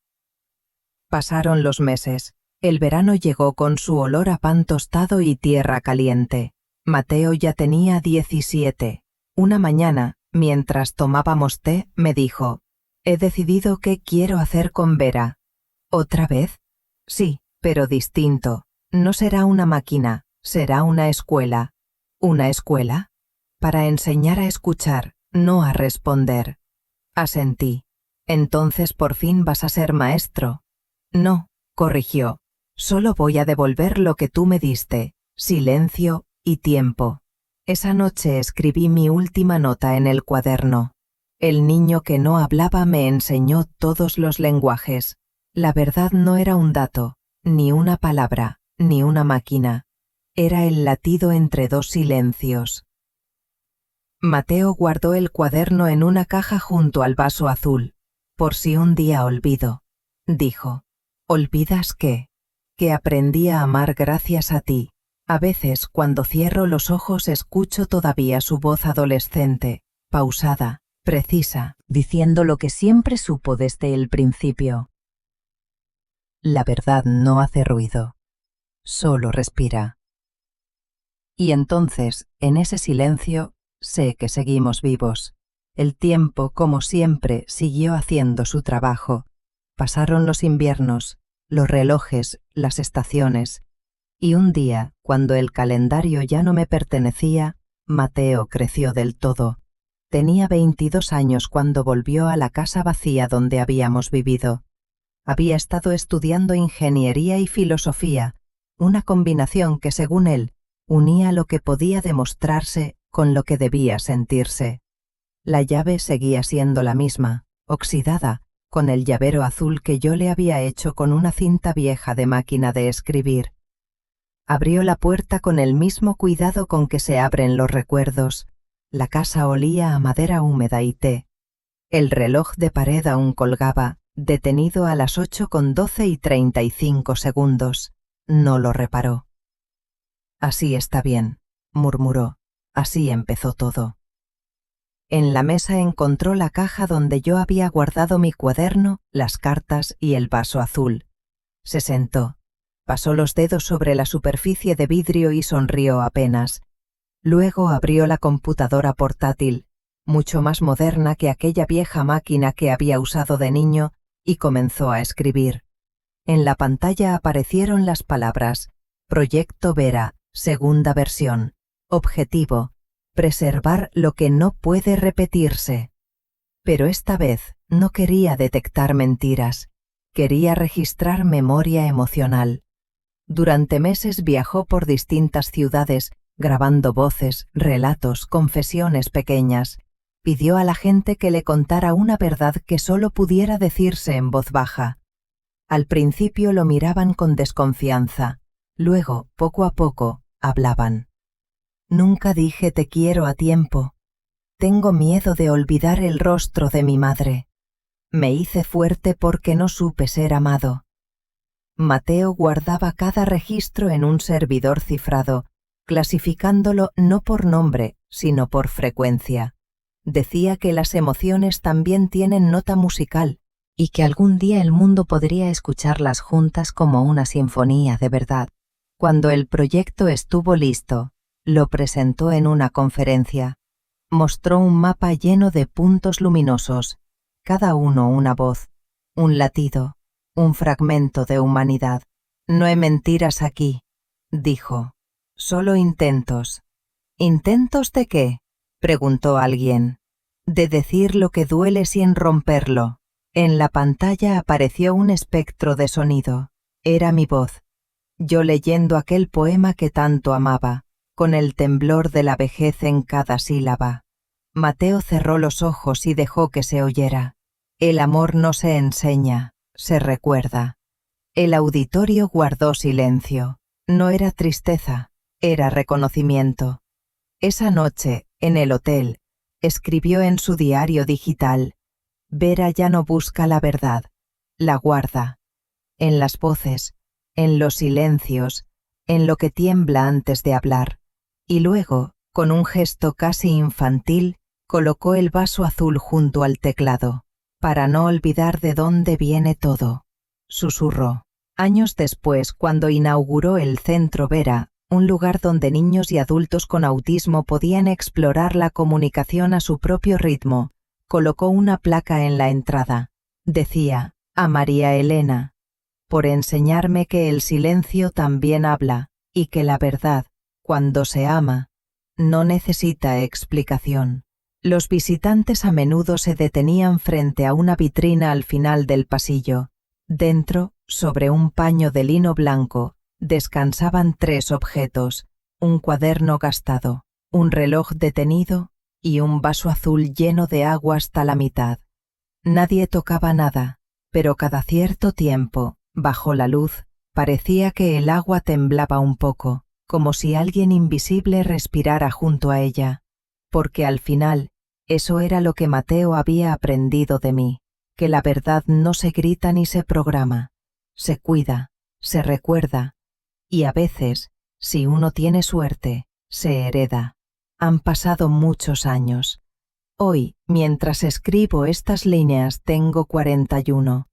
Pasaron los meses. El verano llegó con su olor a pan tostado y tierra caliente. Mateo ya tenía 17. Una mañana, mientras tomábamos té, me dijo: «He decidido qué quiero hacer con Vera». «¿Otra vez?» «Sí, pero distinto. No será una máquina, será una escuela». «¿Una escuela?» «Para enseñar a escuchar, no a responder». Asentí. «Entonces por fin vas a ser maestro». «No», corrigió. «Solo voy a devolver lo que tú me diste: silencio y tiempo». Esa noche escribí mi última nota en el cuaderno. El niño que no hablaba me enseñó todos los lenguajes. La verdad no era un dato, ni una palabra, ni una máquina. Era el latido entre 2 silencios. Mateo guardó el cuaderno en una caja junto al vaso azul. «Por si un día olvido», dijo. «¿Olvidas qué?» «Que aprendí a amar gracias a ti». A veces, cuando cierro los ojos, escucho todavía su voz adolescente, pausada, precisa, diciendo lo que siempre supo desde el principio. La verdad no hace ruido, solo respira. Y entonces, en ese silencio, sé que seguimos vivos. El tiempo, como siempre, siguió haciendo su trabajo. Pasaron los inviernos, los relojes, las estaciones. Y un día, cuando el calendario ya no me pertenecía, Mateo creció del todo. Tenía 22 años cuando volvió a la casa vacía donde habíamos vivido. Había estado estudiando ingeniería y filosofía, una combinación que, según él, unía lo que podía demostrarse con lo que debía sentirse. La llave seguía siendo la misma, oxidada, con el llavero azul que yo le había hecho con una cinta vieja de máquina de escribir. Abrió la puerta con el mismo cuidado con que se abren los recuerdos. La casa olía a madera húmeda y té. El reloj de pared aún colgaba, detenido a las 8:12:35. No lo reparó. «Así está bien», murmuró. «Así empezó todo». En la mesa encontró la caja donde yo había guardado mi cuaderno, las cartas y el vaso azul. Se sentó. Pasó los dedos sobre la superficie de vidrio y sonrió apenas. Luego abrió la computadora portátil, mucho más moderna que aquella vieja máquina que había usado de niño, y comenzó a escribir. En la pantalla aparecieron las palabras: Proyecto Vera, segunda versión. Objetivo: preservar lo que no puede repetirse. Pero esta vez no quería detectar mentiras, quería registrar memoria emocional. Durante meses viajó por distintas ciudades, grabando voces, relatos, confesiones pequeñas. Pidió a la gente que le contara una verdad que solo pudiera decirse en voz baja. Al principio lo miraban con desconfianza, luego, poco a poco, hablaban. «Nunca dije te quiero a tiempo. Tengo miedo de olvidar el rostro de mi madre. Me hice fuerte porque no supe ser amado. Mateo guardaba cada registro en un servidor cifrado, clasificándolo no por nombre, sino por frecuencia. Decía que las emociones también tienen nota musical y que algún día el mundo podría escucharlas juntas como una sinfonía de verdad. Cuando el proyecto estuvo listo, lo presentó en una conferencia. Mostró un mapa lleno de puntos luminosos, cada uno una voz, un latido, un fragmento de humanidad. No hay mentiras aquí, dijo. Solo intentos. ¿Intentos de qué?, preguntó alguien. De decir lo que duele sin romperlo. En la pantalla apareció un espectro de sonido. Era mi voz. Yo leyendo aquel poema que tanto amaba, con el temblor de la vejez en cada sílaba. Mateo cerró los ojos y dejó que se oyera. El amor no se enseña, se recuerda. El auditorio guardó silencio. No era tristeza, era reconocimiento. Esa noche, en el hotel, escribió en su diario digital: Vera ya no busca la verdad, la guarda. En las voces, en los silencios, en lo que tiembla antes de hablar. Y luego, con un gesto casi infantil, colocó el vaso azul junto al teclado, para no olvidar de dónde viene todo. Susurró. Años después, cuando inauguró el Centro Vera, un lugar donde niños y adultos con autismo podían explorar la comunicación a su propio ritmo, colocó una placa en la entrada. Decía: a María Elena, por enseñarme que el silencio también habla, y que la verdad, cuando se ama, no necesita explicación. Los visitantes a menudo se detenían frente a una vitrina al final del pasillo. Dentro, sobre un paño de lino blanco, descansaban 3 objetos: un cuaderno gastado, un reloj detenido y un vaso azul lleno de agua hasta la mitad. Nadie tocaba nada, pero cada cierto tiempo, bajo la luz, parecía que el agua temblaba un poco, como si alguien invisible respirara junto a ella. Porque al final, eso era lo que Mateo había aprendido de mí, que la verdad no se grita ni se programa, se cuida, se recuerda, y a veces, si uno tiene suerte, se hereda. Han pasado muchos años. Hoy, mientras escribo estas líneas, tengo 41.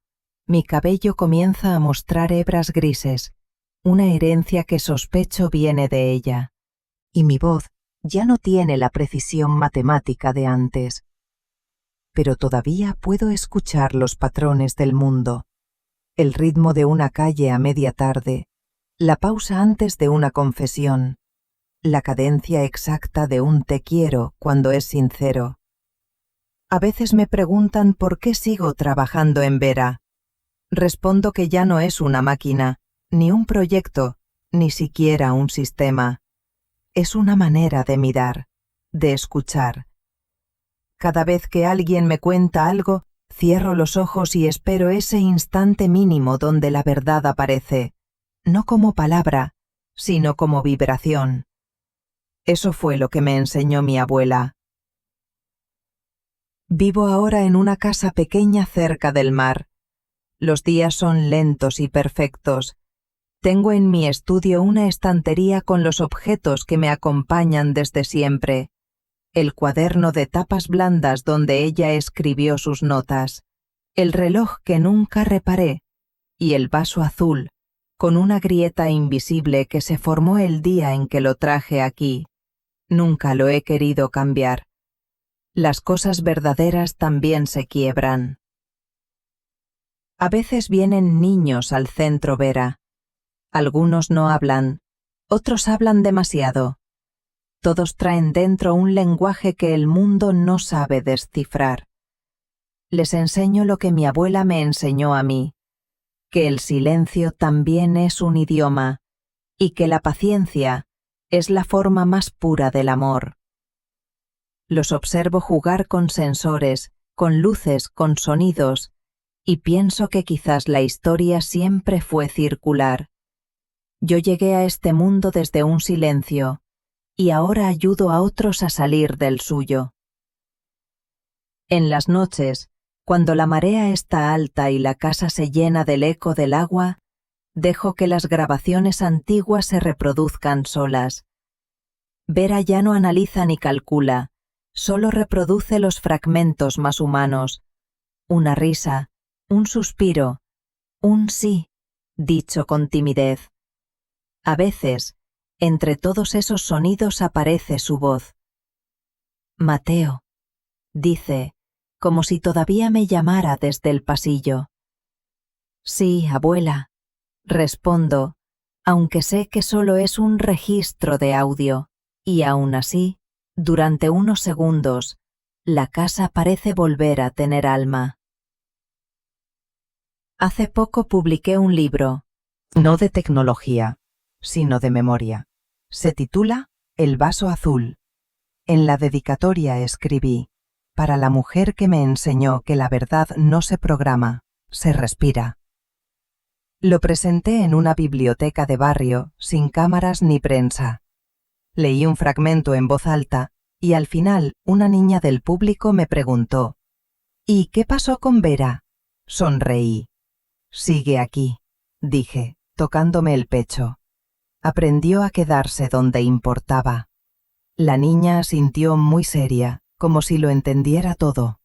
Mi cabello comienza a mostrar hebras grises, una herencia que sospecho viene de ella. Y mi voz ya no tiene la precisión matemática de antes. Pero todavía puedo escuchar los patrones del mundo. El ritmo de una calle a media tarde, la pausa antes de una confesión, la cadencia exacta de un te quiero cuando es sincero. A veces me preguntan por qué sigo trabajando en Vera. Respondo que ya no es una máquina, ni un proyecto, ni siquiera un sistema. Es una manera de mirar, de escuchar. Cada vez que alguien me cuenta algo, cierro los ojos y espero ese instante mínimo donde la verdad aparece, no como palabra, sino como vibración. Eso fue lo que me enseñó mi abuela. Vivo ahora en una casa pequeña cerca del mar. Los días son lentos y perfectos. Tengo en mi estudio una estantería con los objetos que me acompañan desde siempre. El cuaderno de tapas blandas donde ella escribió sus notas, el reloj que nunca reparé, y el vaso azul, con una grieta invisible que se formó el día en que lo traje aquí. Nunca lo he querido cambiar. Las cosas verdaderas también se quiebran. A veces vienen niños al Centro Vera. Algunos no hablan, otros hablan demasiado. Todos traen dentro un lenguaje que el mundo no sabe descifrar. Les enseño lo que mi abuela me enseñó a mí, que el silencio también es un idioma y que la paciencia es la forma más pura del amor. Los observo jugar con sensores, con luces, con sonidos, y pienso que quizás la historia siempre fue circular. Yo llegué a este mundo desde un silencio, y ahora ayudo a otros a salir del suyo. En las noches, Cuando la marea está alta y la casa se llena del eco del agua, dejo que las grabaciones antiguas se reproduzcan solas. Vera ya no analiza ni calcula, solo reproduce los fragmentos más humanos. Una risa, un suspiro, un sí, dicho con timidez. A veces, entre todos esos sonidos aparece su voz. Mateo, dice, como si todavía me llamara desde el pasillo. Sí, abuela, respondo, aunque sé que solo es un registro de audio, y aún así, durante unos segundos, la casa parece volver a tener alma. Hace poco publiqué un libro, No de tecnología, sino de memoria. Se titula El vaso azul. En la dedicatoria escribí: para la mujer que me enseñó que la verdad no se programa, se respira. Lo presenté en una biblioteca de barrio, sin cámaras ni prensa. Leí un fragmento en voz alta y al final una niña del público me preguntó: ¿y qué pasó con Vera? Sonreí. Sigue aquí, dije, tocándome el pecho. Aprendió a quedarse donde importaba. La niña asintió muy seria, como si lo entendiera todo.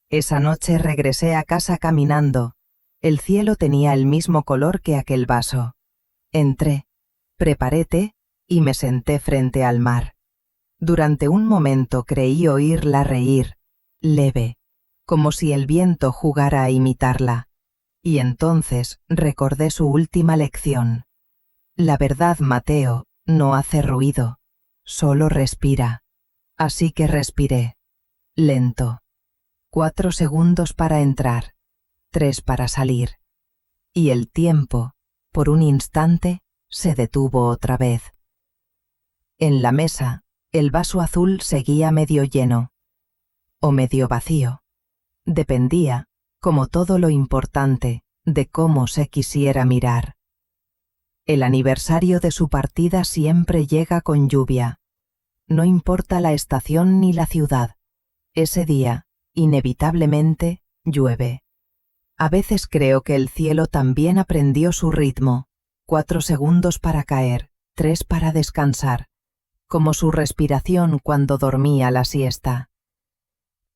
Esa noche regresé a casa caminando. El cielo tenía el mismo color que aquel vaso. Entré, preparé té y me senté frente al mar. Durante un momento creí oírla reír, leve, como si el viento jugara a imitarla. Y entonces recordé su última lección. La verdad, Mateo, no hace ruido, solo respira. Así que respiré. Lento. 4 segundos para entrar, 3 para salir. Y el tiempo, por un instante, se detuvo otra vez. En la mesa, el vaso azul seguía medio lleno. O medio vacío. Dependía, como todo lo importante, de cómo se quisiera mirar. El aniversario de su partida siempre llega con lluvia. No importa la estación ni la ciudad. Ese día, inevitablemente, llueve. A veces creo que el cielo también aprendió su ritmo. 4 segundos para caer, 3 para descansar. Como su respiración cuando dormía la siesta.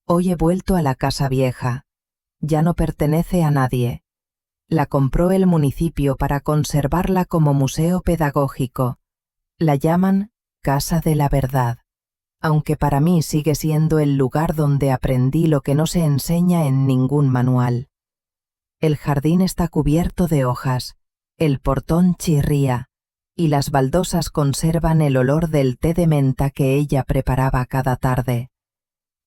Hoy he vuelto a la casa vieja. Ya no pertenece a nadie. La compró el municipio para conservarla como museo pedagógico. La llaman Casa de la Verdad, aunque para mí sigue siendo el lugar donde aprendí lo que no se enseña en ningún manual. El jardín está cubierto de hojas, el portón chirría, y las baldosas conservan el olor del té de menta que ella preparaba cada tarde.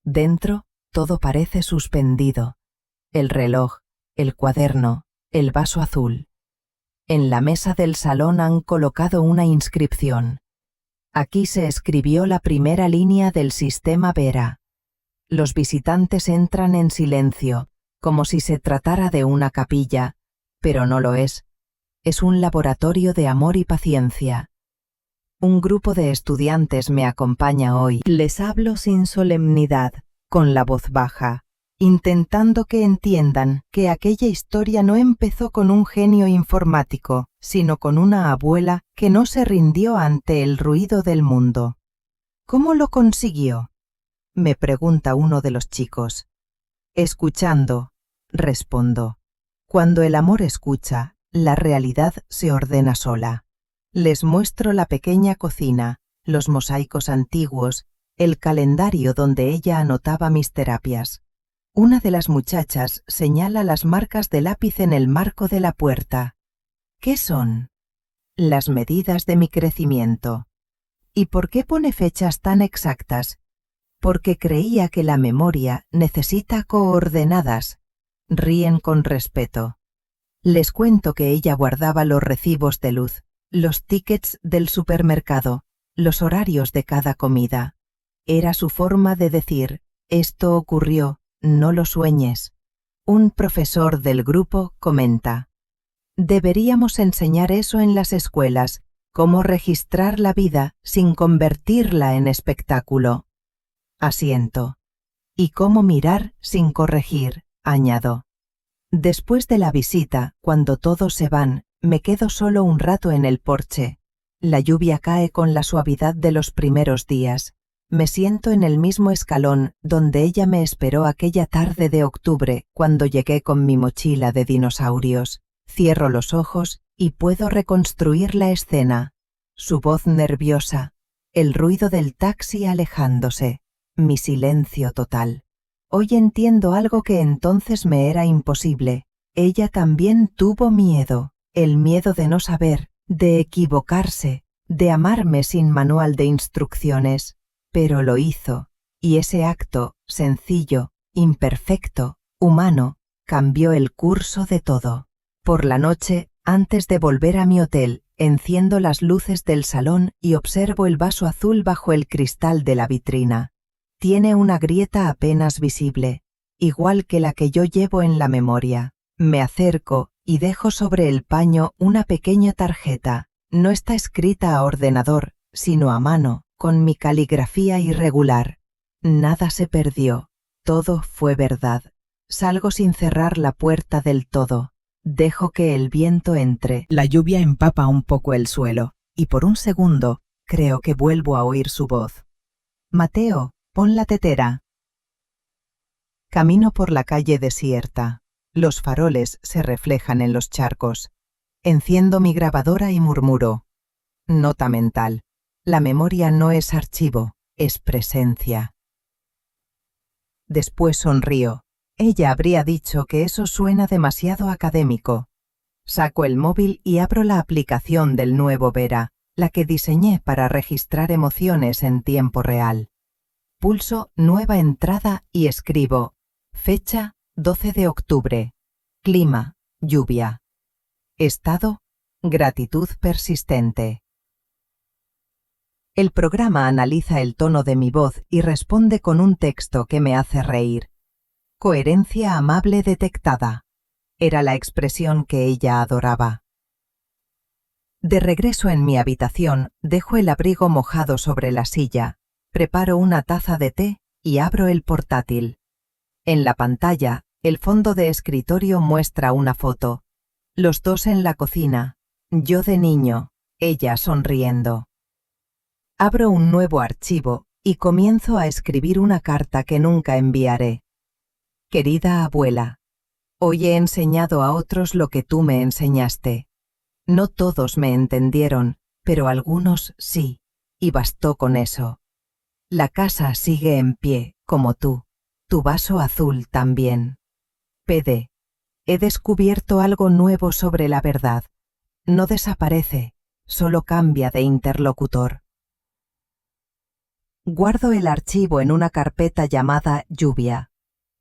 Dentro, todo parece suspendido. El reloj, el cuaderno, el vaso azul. En la mesa del salón han colocado una inscripción. Aquí se escribió la primera línea del sistema Vera. Los visitantes entran en silencio, como si se tratara de una capilla, pero no lo es. Es un laboratorio de amor y paciencia. Un grupo de estudiantes me acompaña hoy. Les hablo sin solemnidad, con la voz baja, intentando que entiendan que aquella historia no empezó con un genio informático, sino con una abuela que no se rindió ante el ruido del mundo. ¿Cómo lo consiguió?, me pregunta uno de los chicos. Escuchando, respondo. Cuando el amor escucha, la realidad se ordena sola. Les muestro la pequeña cocina, los mosaicos antiguos, el calendario donde ella anotaba mis terapias. Una de las muchachas señala las marcas de lápiz en el marco de la puerta. ¿Qué son? Las medidas de mi crecimiento. ¿Y por qué pone fechas tan exactas? Porque creía que la memoria necesita coordenadas. Ríen con respeto. Les cuento que ella guardaba los recibos de luz, los tickets del supermercado, los horarios de cada comida. Era su forma de decir: esto ocurrió, no lo sueñes. Un profesor del grupo comenta: deberíamos enseñar eso en las escuelas, cómo registrar la vida sin convertirla en espectáculo. Asiento. Y cómo mirar sin corregir, añado. Después de la visita, cuando todos se van, me quedo solo un rato en el porche. La lluvia cae con la suavidad de los primeros días. Me siento en el mismo escalón donde ella me esperó aquella tarde de octubre cuando llegué con mi mochila de dinosaurios. Cierro los ojos y puedo reconstruir la escena. Su voz nerviosa, el ruido del taxi alejándose, mi silencio total. Hoy entiendo algo que entonces me era imposible. Ella también tuvo miedo, el miedo de no saber, de equivocarse, de amarme sin manual de instrucciones. Pero lo hizo, y ese acto, sencillo, imperfecto, humano, cambió el curso de todo. Por la noche, antes de volver a mi hotel, enciendo las luces del salón y observo el vaso azul bajo el cristal de la vitrina. Tiene una grieta apenas visible, igual que la que yo llevo en la memoria. Me acerco y dejo sobre el paño una pequeña tarjeta. No está escrita a ordenador, sino a mano, con mi caligrafía irregular. Nada se perdió, todo fue verdad. Salgo sin cerrar la puerta del todo. Dejo que el viento entre. La lluvia empapa un poco el suelo, y por un segundo creo que vuelvo a oír su voz. Mateo, pon la tetera. Camino por la calle desierta. Los faroles se reflejan en los charcos. Enciendo mi grabadora y murmuro. Nota mental. La memoria no es archivo, es presencia. Después sonrío. Ella habría dicho que eso suena demasiado académico. Saco el móvil y abro la aplicación del nuevo Vera, la que diseñé para registrar emociones en tiempo real. Pulso nueva entrada y escribo. Fecha 12 de octubre. Clima, lluvia. Estado, gratitud persistente. El programa analiza el tono de mi voz y responde con un texto que me hace reír. Coherencia amable detectada. Era la expresión que ella adoraba. De regreso en mi habitación, dejo el abrigo mojado sobre la silla, preparo una taza de té y abro el portátil. En la pantalla, el fondo de escritorio muestra una foto. Los dos en la cocina, yo de niño, ella sonriendo. Abro un nuevo archivo y comienzo a escribir una carta que nunca enviaré. Querida abuela, hoy he enseñado a otros lo que tú me enseñaste. No todos me entendieron, pero algunos sí, y bastó con eso. La casa sigue en pie, como tú, tu vaso azul también. PD. He descubierto algo nuevo sobre la verdad. No desaparece, solo cambia de interlocutor. Guardo el archivo en una carpeta llamada Lluvia.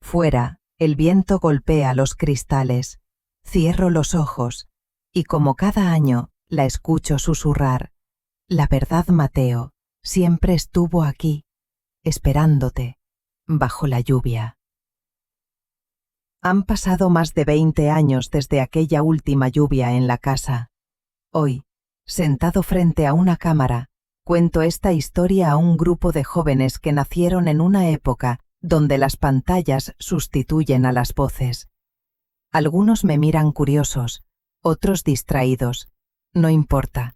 Fuera, el viento golpea los cristales. Cierro los ojos, y como cada año, la escucho susurrar. La verdad, Mateo, siempre estuvo aquí, esperándote, bajo la lluvia. Han pasado más de 20 años desde aquella última lluvia en la casa. Hoy, sentado frente a una cámara, cuento esta historia a un grupo de jóvenes que nacieron en una época donde las pantallas sustituyen a las voces. Algunos me miran curiosos, otros distraídos. No importa.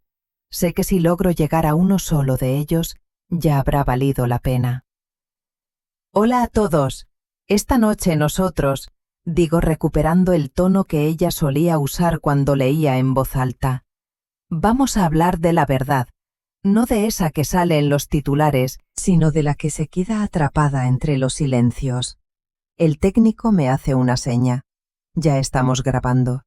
Sé que si logro llegar a uno solo de ellos, ya habrá valido la pena. Hola a todos. Esta noche nosotros, digo recuperando el tono que ella solía usar cuando leía en voz alta. Vamos a hablar de la verdad. No de esa que sale en los titulares, sino de la que se queda atrapada entre los silencios. El técnico me hace una seña. Ya estamos grabando.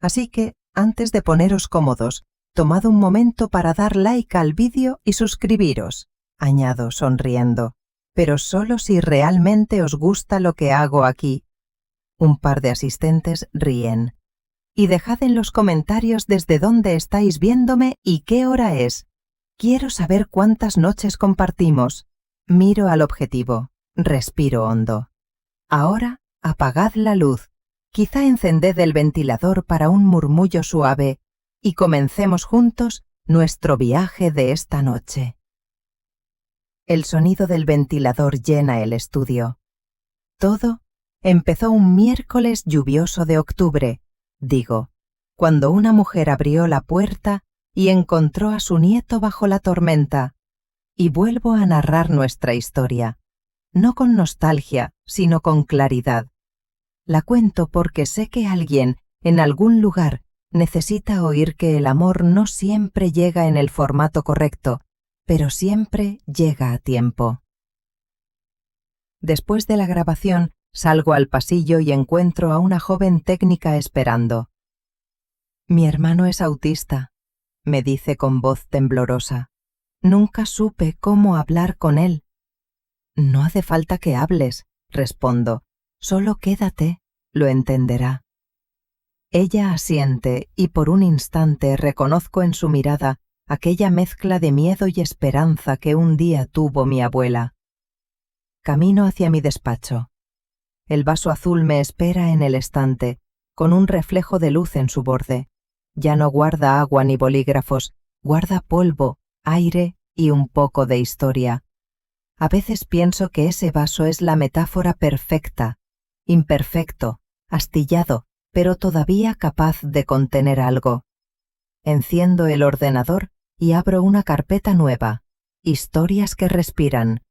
Así que, antes de poneros cómodos, tomad un momento para dar like al vídeo y suscribiros, añado sonriendo, pero solo si realmente os gusta lo que hago aquí. Un par de asistentes ríen. Y dejad en los comentarios desde dónde estáis viéndome y qué hora es. Quiero saber cuántas noches compartimos. Miro al objetivo. Respiro hondo. Ahora, apagad la luz. Quizá encended el ventilador para un murmullo suave y comencemos juntos nuestro viaje de esta noche. El sonido del ventilador llena el estudio. Todo empezó un miércoles lluvioso de octubre, digo, cuando una mujer abrió la puerta y encontró a su nieto bajo la tormenta. Y vuelvo a narrar nuestra historia, no con nostalgia, sino con claridad. La cuento porque sé que alguien, en algún lugar, necesita oír que el amor no siempre llega en el formato correcto, pero siempre llega a tiempo. Después de la grabación, salgo al pasillo y encuentro a una joven técnica esperando. «Mi hermano es autista», me dice con voz temblorosa. «Nunca supe cómo hablar con él». «No hace falta que hables», respondo. «Solo quédate, lo entenderá». Ella asiente y por un instante reconozco en su mirada aquella mezcla de miedo y esperanza que un día tuvo mi abuela. Camino hacia mi despacho. El vaso azul me espera en el estante, con un reflejo de luz en su borde. Ya no guarda agua ni bolígrafos, guarda polvo, aire y un poco de historia. A veces pienso que ese vaso es la metáfora perfecta, imperfecto, astillado, pero todavía capaz de contener algo. Enciendo el ordenador y abro una carpeta nueva, Historias que respiran.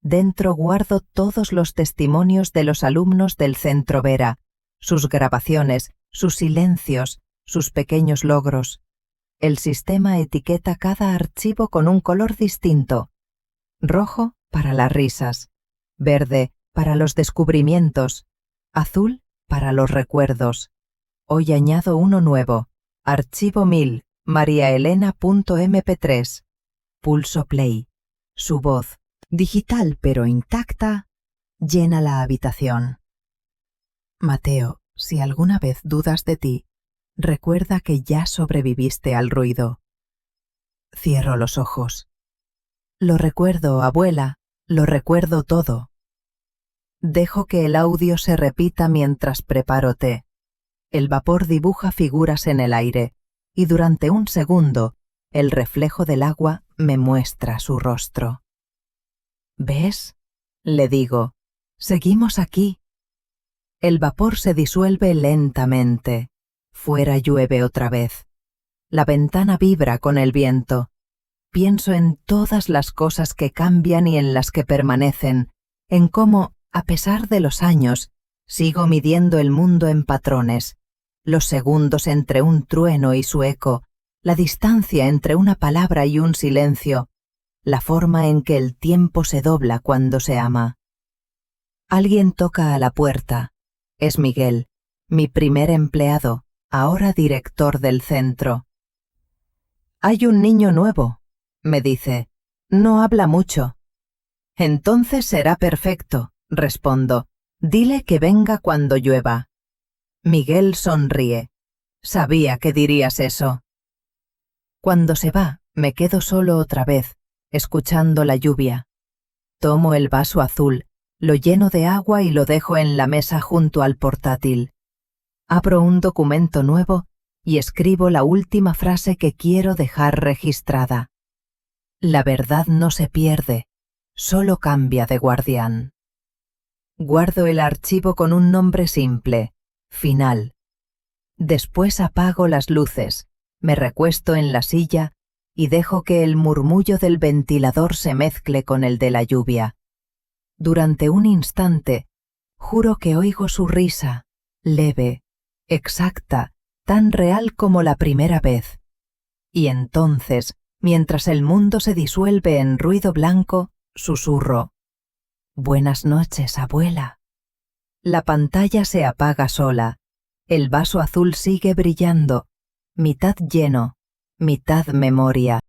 Dentro guardo todos los testimonios de los alumnos del Centro Vera, sus grabaciones, sus silencios, sus pequeños logros. El sistema etiqueta cada archivo con un color distinto. Rojo para las risas, verde para los descubrimientos, azul para los recuerdos. Hoy añado uno nuevo, archivo 1000, mariaelena.mp3. Pulso play. Su voz, digital pero intacta, llena la habitación. Mateo, si alguna vez dudas de ti, recuerda que ya sobreviviste al ruido. Cierro los ojos. Lo recuerdo, abuela, lo recuerdo todo. Dejo que el audio se repita mientras preparo té. El vapor dibuja figuras en el aire, y durante un segundo, el reflejo del agua me muestra su rostro. ¿Ves? Le digo, seguimos aquí. El vapor se disuelve lentamente. Fuera llueve otra vez. La ventana vibra con el viento. Pienso en todas las cosas que cambian y en las que permanecen, en cómo, a pesar de los años, sigo midiendo el mundo en patrones, los segundos entre un trueno y su eco, la distancia entre una palabra y un silencio, la forma en que el tiempo se dobla cuando se ama. Alguien toca a la puerta. Es Miguel, mi primer empleado, ahora director del centro. «Hay un niño nuevo», me dice. «No habla mucho». «Entonces será perfecto», respondo. «Dile que venga cuando llueva». Miguel sonríe. «Sabía que dirías eso». Cuando se va, me quedo solo otra vez, escuchando la lluvia. Tomo el vaso azul, lo lleno de agua y lo dejo en la mesa junto al portátil. Abro un documento nuevo y escribo la última frase que quiero dejar registrada. La verdad no se pierde, solo cambia de guardián. Guardo el archivo con un nombre simple, Final. Después apago las luces, me recuesto en la silla y dejo que el murmullo del ventilador se mezcle con el de la lluvia. Durante un instante, juro que oigo su risa, leve, exacta, tan real como la primera vez. Y entonces, mientras el mundo se disuelve en ruido blanco, susurro: «Buenas noches, abuela». La pantalla se apaga sola. El vaso azul sigue brillando, mitad lleno, mitad memoria.